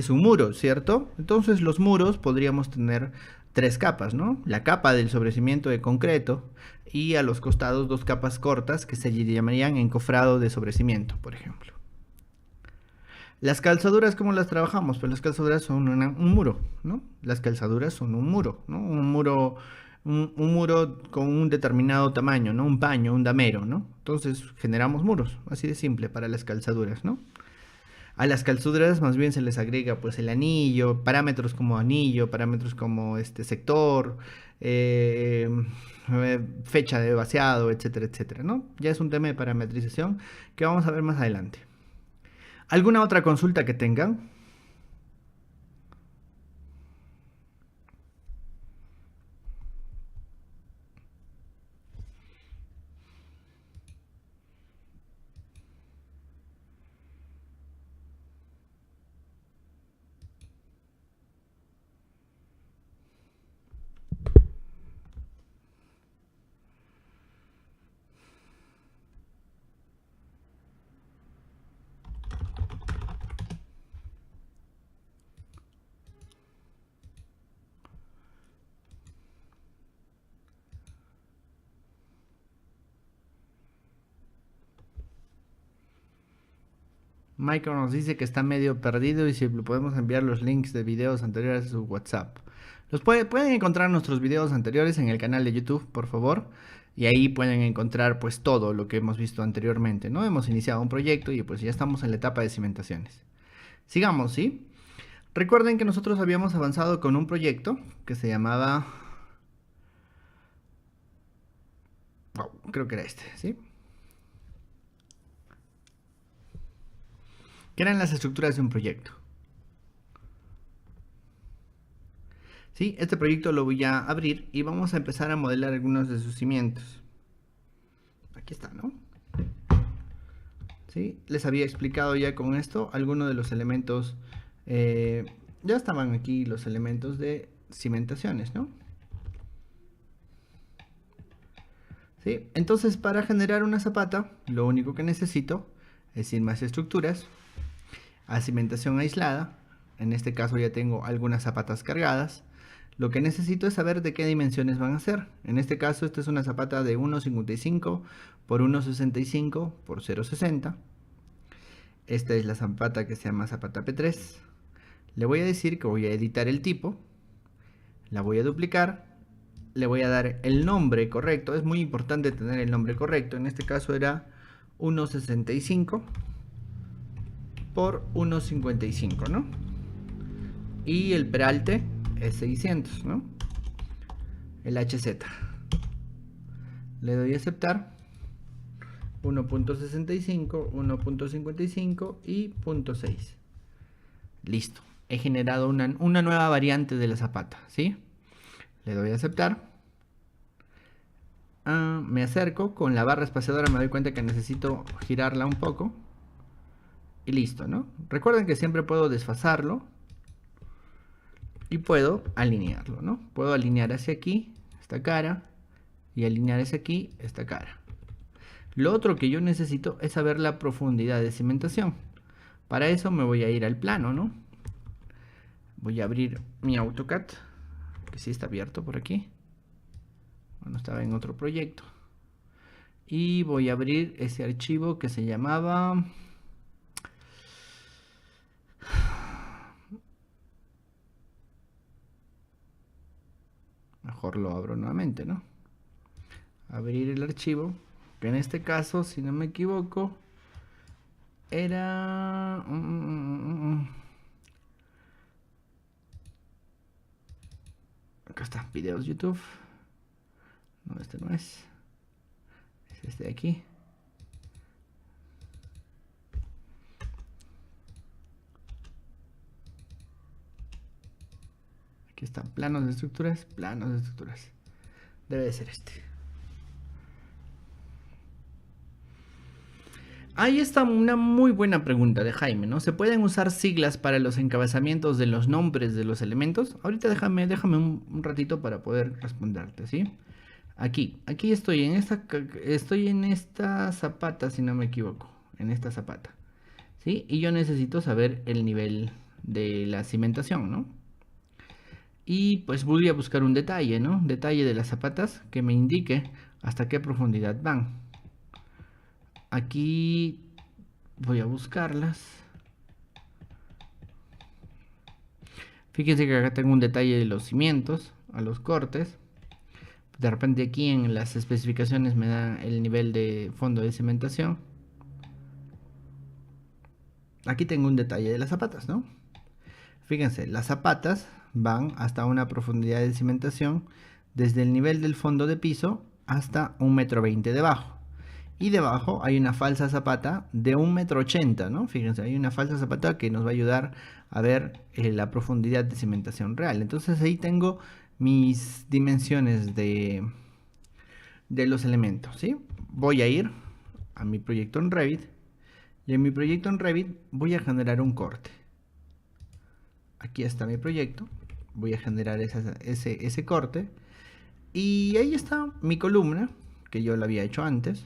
muro, ¿cierto? Entonces los muros podríamos tener 3 capas, ¿no? La capa del sobrecimiento de concreto y a los costados 2 capas cortas que se llamarían encofrado de sobrecimiento, por ejemplo. Las calzaduras, ¿cómo las trabajamos? Pues las calzaduras son un muro, ¿no? Las calzaduras son un muro, ¿no? Un muro con un determinado tamaño, ¿no? Un paño, un damero, ¿no? Entonces generamos muros, así de simple para las calzaduras, ¿no? A las calzaduras más bien se les agrega pues el anillo, parámetros como anillo, parámetros como sector, fecha de vaciado, etcétera, etcétera, ¿no? Ya es un tema de parametrización que vamos a ver más adelante. ¿Alguna otra consulta que tengan? Michael nos dice que está medio perdido y si le podemos enviar los links de videos anteriores a su WhatsApp. Pueden encontrar nuestros videos anteriores en el canal de YouTube, por favor. Y ahí pueden encontrar pues todo lo que hemos visto anteriormente, ¿no? Hemos iniciado un proyecto y pues ya estamos en la etapa de cimentaciones. Sigamos, ¿sí? Recuerden que nosotros habíamos avanzado con un proyecto que se llamaba... creo que era este, ¿sí? Que eran las estructuras de un proyecto. ¿Sí? Este proyecto lo voy a abrir y vamos a empezar a modelar algunos de sus cimientos. Aquí está, ¿no? ¿sí? Les había explicado ya con esto algunos de los elementos, ya estaban aquí los elementos de cimentaciones, ¿no? ¿Sí? Entonces, para generar una zapata, lo único que necesito es ir más estructuras, a cimentación aislada. En este caso ya tengo algunas zapatas cargadas. Lo que necesito es saber de qué dimensiones van a ser. En este caso, esta es una zapata de 1,55 por 1,65 por 0,60. Esta es la zapata que se llama zapata P3. Le voy a decir que voy a editar el tipo. La voy a duplicar. Le voy a dar el nombre correcto. Es muy importante tener el nombre correcto. En este caso era 1,65 por 1,55, ¿no? Y el peralte es 600, ¿no? El HZ. Le doy a aceptar. 1.65, 1.55 y 0.6. Listo. He generado una nueva variante de la zapata, ¿sí? Le doy a aceptar. Me acerco con la barra espaciadora, me doy cuenta que necesito girarla un poco. Y listo, ¿no? Recuerden que siempre puedo desfasarlo. Y puedo alinearlo, ¿no? Puedo alinear hacia aquí, esta cara. Y alinear hacia aquí, esta cara. Lo otro que yo necesito es saber la profundidad de cimentación. Para eso me voy a ir al plano, ¿no? Voy a abrir mi AutoCAD, que sí está abierto por aquí. Bueno, estaba en otro proyecto. Y voy a abrir ese archivo que se llamaba... Mejor lo abro nuevamente, ¿no? Abrir el archivo, que en este caso, si no me equivoco, era... Acá está, videos YouTube. No, este no es. Es este de aquí. Aquí están planos de estructuras, planos de estructuras. Debe de ser este. Ahí está una muy buena pregunta de Jaime, ¿no? ¿Se pueden usar siglas para los encabezamientos de los nombres de los elementos? Ahorita déjame un ratito para poder responderte, ¿sí? Aquí estoy en esta zapata, si no me equivoco, en esta zapata, ¿sí? Y yo necesito saber el nivel de la cimentación, ¿no? Y pues voy a buscar un detalle, ¿no? Detalle de las zapatas que me indique hasta qué profundidad van. Aquí voy a buscarlas. Fíjense que acá tengo un detalle de los cimientos, a los cortes. De repente aquí en las especificaciones me da el nivel de fondo de cimentación. Aquí tengo un detalle de las zapatas, ¿no? Fíjense, las zapatas van hasta una profundidad de cimentación desde el nivel del fondo de piso hasta 1,20 m debajo. Y debajo hay una falsa zapata de 1,80 m, ¿no? Fíjense, hay una falsa zapata que nos va a ayudar a ver la profundidad de cimentación real. Entonces ahí tengo mis dimensiones de los elementos, ¿sí? Voy a ir a mi proyecto en Revit y en mi proyecto en Revit voy a generar un corte. Aquí está mi proyecto, voy a generar ese corte y ahí está mi columna que yo la había hecho antes.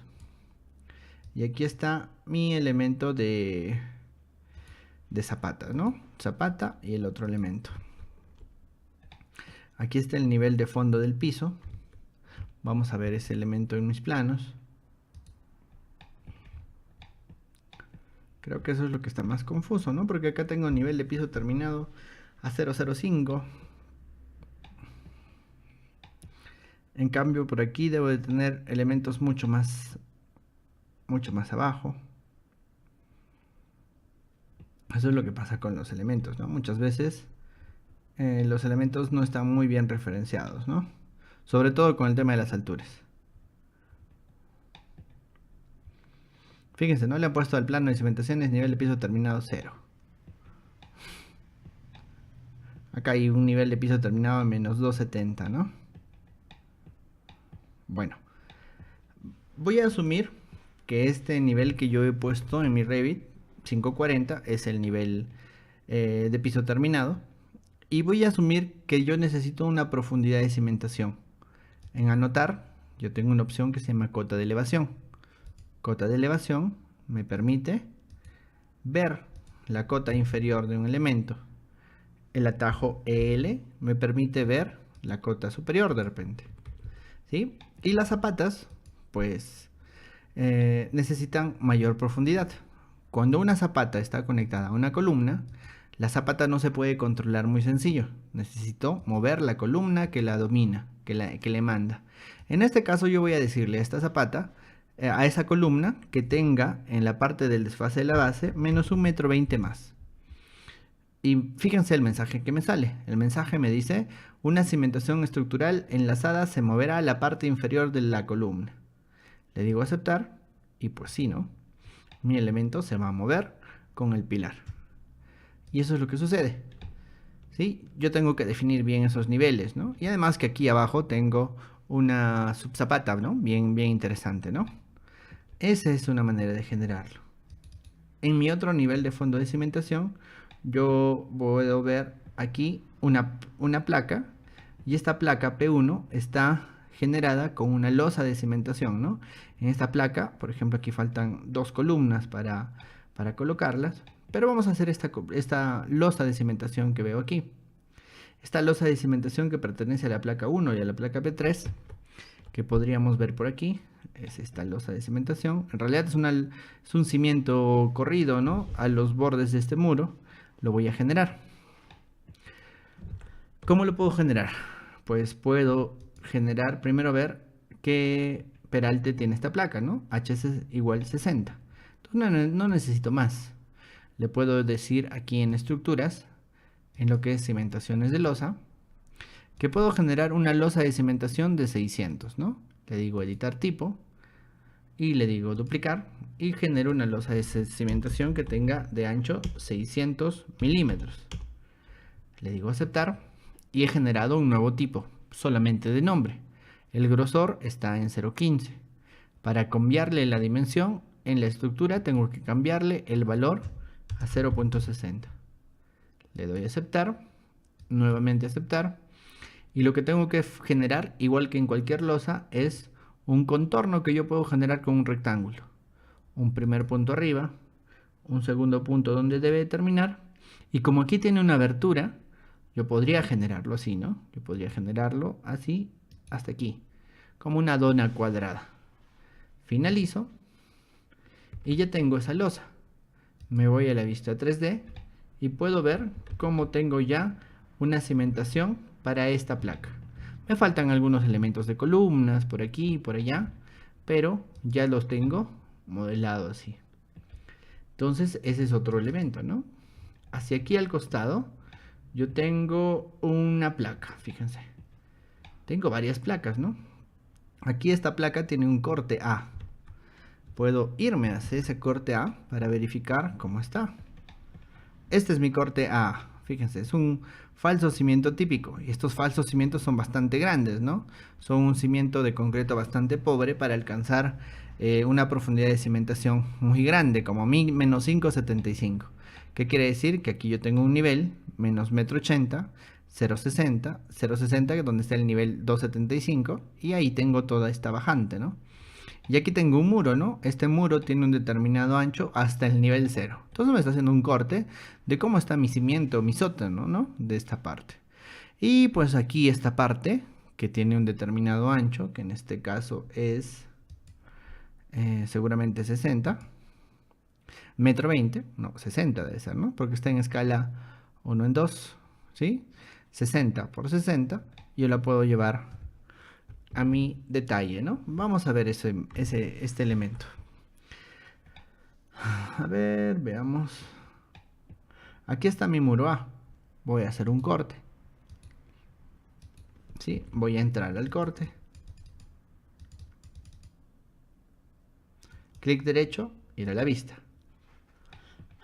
Y aquí está mi elemento de zapata, ¿no? Zapata y el otro elemento. Aquí está el nivel de fondo del piso. Vamos a ver ese elemento en mis planos. Creo que eso es lo que está más confuso, ¿no? Porque acá tengo nivel de piso terminado a 0,05. En cambio, por aquí debo de tener elementos mucho más abajo. Eso es lo que pasa con los elementos, ¿no? Muchas veces los elementos no están muy bien referenciados, ¿no? Sobre todo con el tema de las alturas. Fíjense, no le han puesto al plano de cimentaciones nivel de piso terminado 0. Acá hay un nivel de piso terminado en menos 270, ¿no? Bueno, voy a asumir que este nivel que yo he puesto en mi Revit 540 es el nivel de piso terminado. Y voy a asumir que yo necesito una profundidad de cimentación. En anotar, yo tengo una opción que se llama cota de elevación. Cota de elevación me permite ver la cota inferior de un elemento. El atajo EL me permite ver la cota superior de repente. ¿Sí? Y las zapatas, pues, necesitan mayor profundidad. Cuando una zapata está conectada a una columna, la zapata no se puede controlar muy sencillo. Necesito mover la columna que la domina, que le manda. En este caso yo voy a decirle a esta zapata, a esa columna, que tenga en la parte del desfase de la base menos 1,20 m más. Y fíjense el mensaje que me sale. El mensaje me dice, una cimentación estructural enlazada se moverá a la parte inferior de la columna. Le digo aceptar y pues sí, ¿no? Mi elemento se va a mover con el pilar. Y eso es lo que sucede. ¿Sí? Yo tengo que definir bien esos niveles, ¿no? Y además que aquí abajo tengo una subzapata, ¿no? Bien interesante, ¿no? Esa es una manera de generarlo. En mi otro nivel de fondo de cimentación, yo puedo ver aquí una placa, y esta placa P1 está generada con una losa de cimentación, ¿no? En esta placa, por ejemplo, aquí faltan 2 columnas para colocarlas, pero vamos a hacer esta losa de cimentación que veo aquí. Esta losa de cimentación que pertenece a la placa 1 y a la placa P3, que podríamos ver por aquí, es esta losa de cimentación. En realidad es un cimiento corrido, ¿no? A los bordes de este muro. Lo voy a generar. ¿Cómo lo puedo generar? Pues puedo generar, primero ver qué peralte tiene esta placa, ¿no? HS igual 60. Entonces no necesito más. Le puedo decir aquí en estructuras, en lo que es cimentaciones de losa, que puedo generar una losa de cimentación de 600, ¿no? Le digo editar tipo y le digo duplicar y genero una losa de cimentación que tenga de ancho 600 milímetros. Le digo aceptar y he generado un nuevo tipo, solamente de nombre. El grosor está en 0,15. Para cambiarle la dimensión en la estructura tengo que cambiarle el valor a 0,60. Le doy a aceptar, nuevamente aceptar. Y lo que tengo que generar, igual que en cualquier losa, es un contorno que yo puedo generar con un rectángulo. Un primer punto arriba, un segundo punto donde debe terminar. Y como aquí tiene una abertura, yo podría generarlo así, ¿no? Yo podría generarlo así hasta aquí, como una dona cuadrada. Finalizo y ya tengo esa losa. Me voy a la vista 3D y puedo ver cómo tengo ya una cimentación para esta placa. Me faltan algunos elementos de columnas por aquí y por allá, pero ya los tengo modelados así. Entonces ese es otro elemento, ¿no? Hacia aquí al costado yo tengo una placa, fíjense. Tengo varias placas, ¿no? Aquí esta placa tiene un corte A. Puedo irme hacia ese corte A para verificar cómo está. Este es mi corte A. Fíjense, es un falso cimiento típico. Y estos falsos cimientos son bastante grandes, ¿no? Son un cimiento de concreto bastante pobre para alcanzar una profundidad de cimentación muy grande, como menos 5,75. ¿Qué quiere decir? Que aquí yo tengo un nivel, menos 1,80 m, 0,60, 0,60, donde está el nivel 2,75, y ahí tengo toda esta bajante, ¿no? Y aquí tengo un muro, ¿no? Este muro tiene un determinado ancho hasta el nivel 0. Entonces me está haciendo un corte de cómo está mi cimiento, mi sótano, ¿no? De esta parte. Y pues aquí esta parte, que tiene un determinado ancho, que en este caso es seguramente 60. Metro 20, no, 60 debe ser, ¿no? Porque está en escala 1 en 2, ¿sí? 60 por 60, yo la puedo llevar a mi detalle, ¿no? Vamos a ver este elemento. A ver, veamos. Aquí está mi muro A. Voy a hacer un corte. ¿Sí? Voy a entrar al corte. Clic derecho, ir a la vista.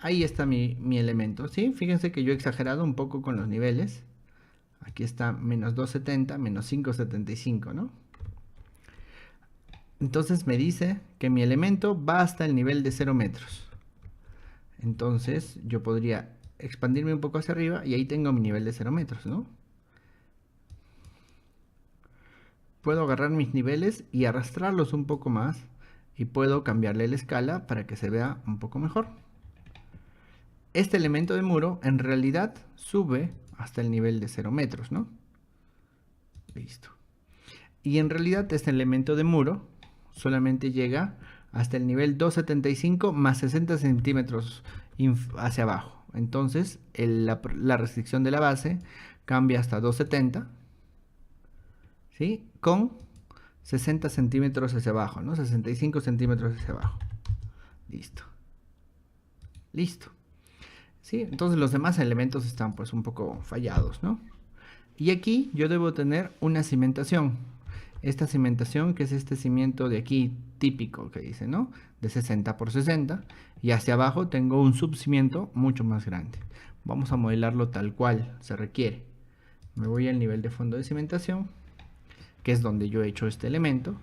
Ahí está mi elemento, ¿sí? Fíjense que yo he exagerado un poco con los niveles. Aquí está menos 2,70, menos 5,75, ¿no? Entonces me dice que mi elemento va hasta el nivel de 0 metros. Entonces yo podría expandirme un poco hacia arriba y ahí tengo mi nivel de 0 metros, ¿no? Puedo agarrar mis niveles y arrastrarlos un poco más y puedo cambiarle la escala para que se vea un poco mejor. Este elemento de muro en realidad sube hasta el nivel de 0 metros, ¿no? Listo. Y en realidad este elemento de muro solamente llega hasta el nivel 275 más 60 centímetros hacia abajo. Entonces la restricción de la base cambia hasta 270, ¿sí? Con 60 centímetros hacia abajo, ¿no? 65 centímetros hacia abajo. Listo. Listo. ¿Sí? Entonces los demás elementos están pues un poco fallados, ¿no? Y aquí yo debo tener una cimentación. Esta cimentación, que es este cimiento de aquí típico que dice, ¿no? De 60 por 60. Y hacia abajo tengo un subcimiento mucho más grande. Vamos a modelarlo tal cual se requiere. Me voy al nivel de fondo de cimentación, que es donde yo he hecho este elemento.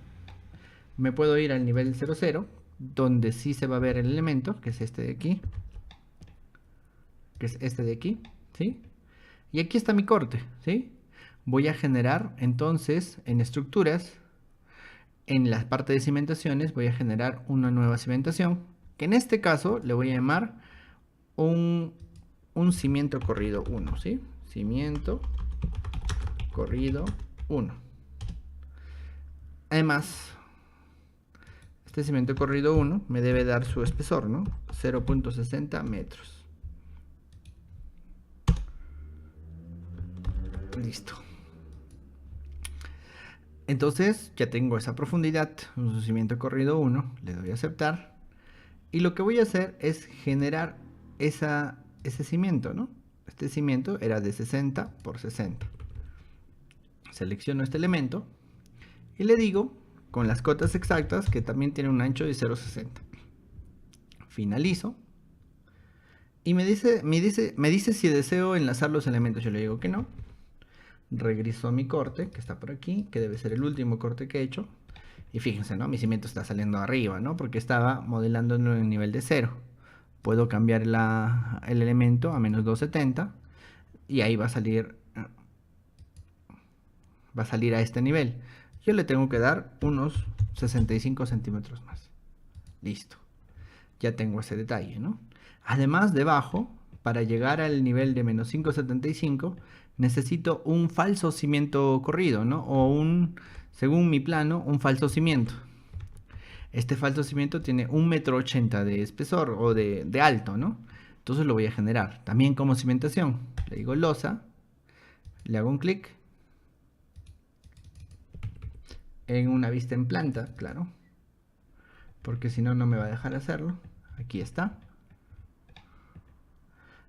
Me puedo ir al nivel 00, donde sí se va a ver el elemento, que es este de aquí. Que es este de aquí, ¿sí? Y aquí está mi corte, ¿sí? Voy a generar entonces en estructuras, en la parte de cimentaciones, voy a generar una nueva cimentación, que en este caso le voy a llamar un cimiento corrido 1, ¿sí? Cimiento corrido 1. Además, este cimiento corrido 1 me debe dar su espesor, ¿no? 0.60 metros. Listo. Entonces ya tengo esa profundidad, un cimiento corrido 1, le doy a aceptar. Y lo que voy a hacer es generar ese cimiento, ¿no? Este cimiento era de 60 por 60. Selecciono este elemento y le digo con las cotas exactas que también tiene un ancho de 0.60. Finalizo. Y me dice si deseo enlazar los elementos. Yo le digo que no. Regreso a mi corte, que está por aquí, que debe ser el último corte que he hecho. Y fíjense, ¿no? Mi cimiento está saliendo arriba, ¿no? Porque estaba modelando en el nivel de 0. Puedo cambiar el elemento a menos 270 y ahí va a salir a este nivel. Yo le tengo que dar unos 65 centímetros más. Listo. Ya tengo ese detalle, ¿no? Además, debajo, para llegar al nivel de menos 575, necesito un falso cimiento corrido, ¿no? Según mi plano, un falso cimiento. Este falso cimiento tiene 1,80 m de espesor o de alto, ¿no? Entonces lo voy a generar. También como cimentación. Le digo losa, le hago un clic. En una vista en planta, claro. Porque si no, no me va a dejar hacerlo. Aquí está.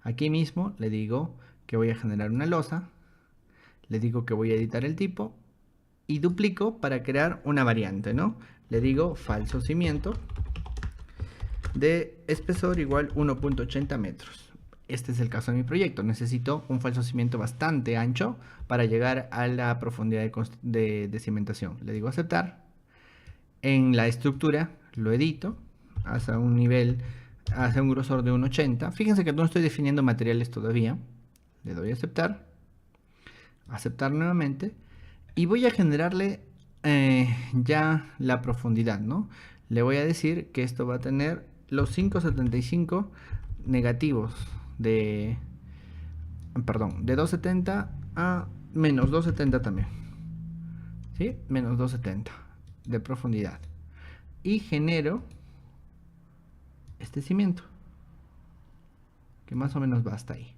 Aquí mismo le digo que voy a generar una losa. Le digo que voy a editar el tipo. Y duplico para crear una variante, ¿no? Le digo falso cimiento de espesor igual 1.80 metros. Este es el caso de mi proyecto. Necesito un falso cimiento bastante ancho para llegar a la profundidad de cimentación. Le digo aceptar. En la estructura lo edito hasta un nivel, hasta un grosor de 1.80. Fíjense que no estoy definiendo materiales todavía. Le doy a aceptar. Aceptar nuevamente. Y voy a generarle ya la profundidad, ¿no? Le voy a decir que esto va a tener los 575 negativos de 270 a menos 270 también, ¿sí? Menos 270 de profundidad. Y genero este cimiento, que más o menos va hasta ahí.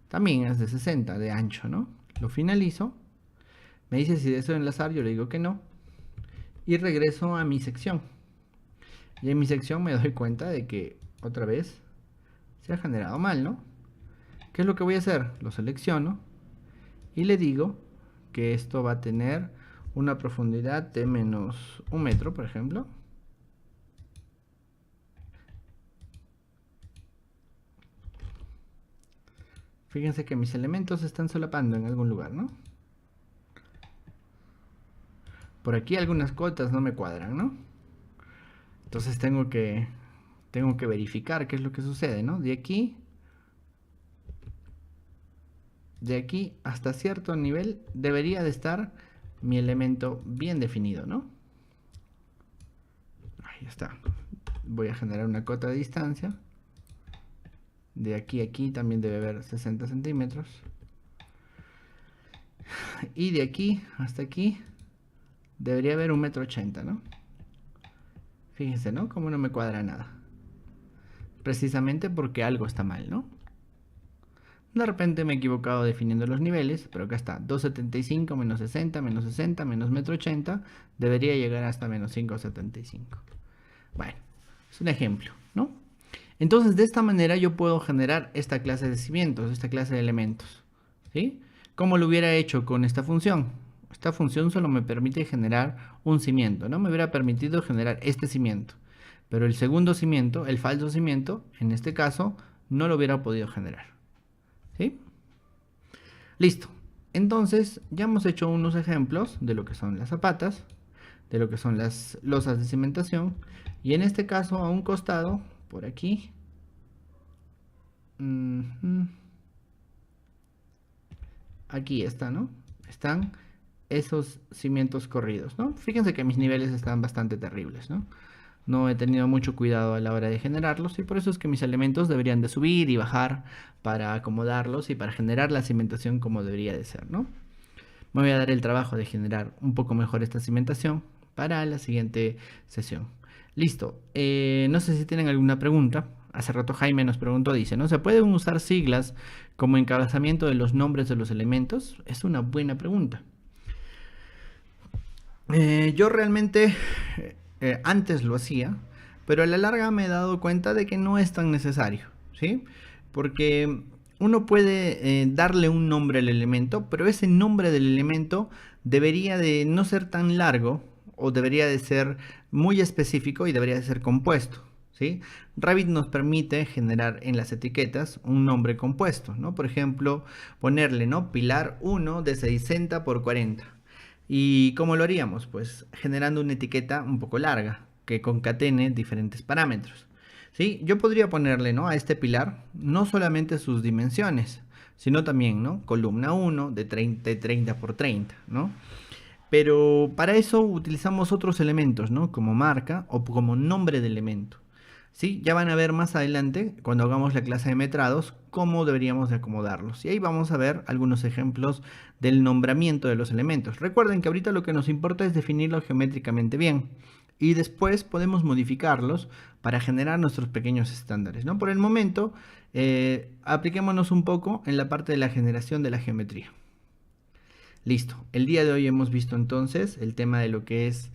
También es de 60 de ancho, ¿no? Lo finalizo. Me dice si deseo enlazar, yo le digo que no. Y regreso a mi sección. Y en mi sección me doy cuenta de que otra vez se ha generado mal, ¿no? ¿Qué es lo que voy a hacer? Lo selecciono y le digo que esto va a tener una profundidad de menos 1 metro, por ejemplo. Fíjense que mis elementos se están solapando en algún lugar, ¿no? por aquí algunas cotas no me cuadran, ¿no? Entonces tengo que verificar qué es lo que sucede, ¿no? De aquí hasta cierto nivel debería de estar mi elemento bien definido, ¿no? Ahí está. Voy a generar una cota de distancia. De aquí a aquí también debe haber 60 centímetros. Y de aquí hasta aquí debería haber 1,80 m, ¿no? Fíjense, ¿no? Como no me cuadra nada. Precisamente porque algo está mal, ¿no? De repente me he equivocado definiendo los niveles, pero acá está, 2,75 menos 60 menos 60 menos 1,80 m, debería llegar hasta menos 5,75. Bueno, es un ejemplo, ¿no? Entonces, de esta manera yo puedo generar esta clase de cimientos, esta clase de elementos, ¿sí? ¿Cómo lo hubiera hecho con esta función? Esta función solo me permite generar un cimiento, ¿no? Me hubiera permitido generar este cimiento, pero el segundo cimiento, el falso cimiento, en este caso, no lo hubiera podido generar, ¿sí? Listo. Entonces, ya hemos hecho unos ejemplos de lo que son las zapatas, de lo que son las losas de cimentación, y en este caso a un costado, por aquí, aquí está, ¿no? Están esos cimientos corridos, ¿no? Fíjense que mis niveles están bastante terribles, ¿no? No he tenido mucho cuidado a la hora de generarlos y por eso es que mis elementos deberían de subir y bajar para acomodarlos y para generar la cimentación como debería de ser, ¿no? Me voy a dar el trabajo de generar un poco mejor esta cimentación para la siguiente sesión. Listo. No sé si tienen alguna pregunta. Hace rato Jaime nos preguntó, dice, ¿no? ¿Se pueden usar siglas como encabezamiento de los nombres de los elementos? Es una buena pregunta. Yo realmente antes lo hacía, pero a la larga me he dado cuenta de que no es tan necesario, ¿sí? Porque uno puede darle un nombre al elemento, pero ese nombre del elemento debería de no ser tan largo o debería de ser muy específico y debería de ser compuesto, ¿sí? Revit nos permite generar en las etiquetas un nombre compuesto, ¿no? Por ejemplo, ponerle, ¿no? Pilar 1 de 60 por 40. ¿Y cómo lo haríamos? Pues generando una etiqueta un poco larga que concatene diferentes parámetros. ¿Sí? Yo podría ponerle, ¿no?, a este pilar no solamente sus dimensiones, sino también, ¿no?, columna 1 de 30 por 30, ¿no? Pero para eso utilizamos otros elementos, ¿no?, como marca o como nombre de elemento. ¿Sí? Ya van a ver más adelante, cuando hagamos la clase de metrados, cómo deberíamos de acomodarlos. Y ahí vamos a ver algunos ejemplos del nombramiento de los elementos. Recuerden que ahorita lo que nos importa es definirlos geométricamente bien. Y después podemos modificarlos para generar nuestros pequeños estándares, ¿no? Por el momento, apliquémonos un poco en la parte de la generación de la geometría. Listo. El día de hoy hemos visto entonces el tema de lo que es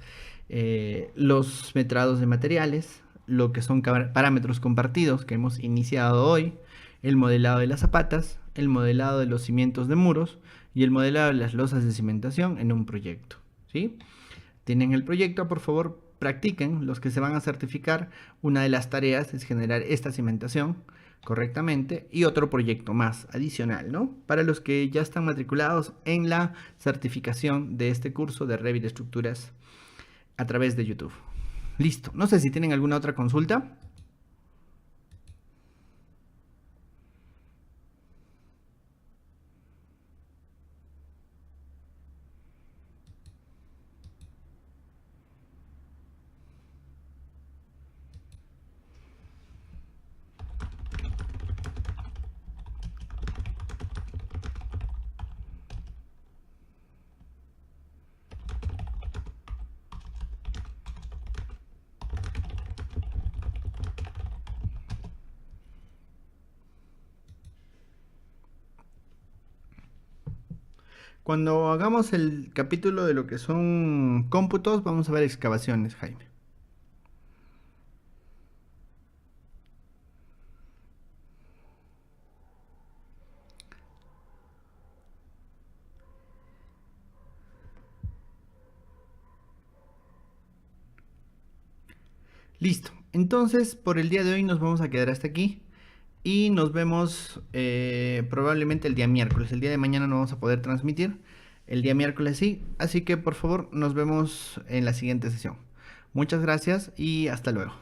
los metrados de materiales, lo que son parámetros compartidos que hemos iniciado hoy, el modelado de las zapatas, el modelado de los cimientos de muros y el modelado de las losas de cimentación en un proyecto, ¿sí? Tienen el proyecto, por favor, practiquen. Los que se van a certificar, una de las tareas es generar esta cimentación correctamente y otro proyecto más adicional, ¿no? Para los que ya están matriculados en la certificación de este curso de Revit Estructuras a través de YouTube. Listo. No sé si tienen alguna otra consulta. Cuando hagamos el capítulo de lo que son cómputos, vamos a ver excavaciones, Jaime. Listo. Entonces, por el día de hoy nos vamos a quedar hasta aquí. Y nos vemos probablemente el día miércoles. El día de mañana no vamos a poder transmitir. el día miércoles sí, así que por favor nos vemos en la siguiente sesión. Muchas gracias y hasta luego.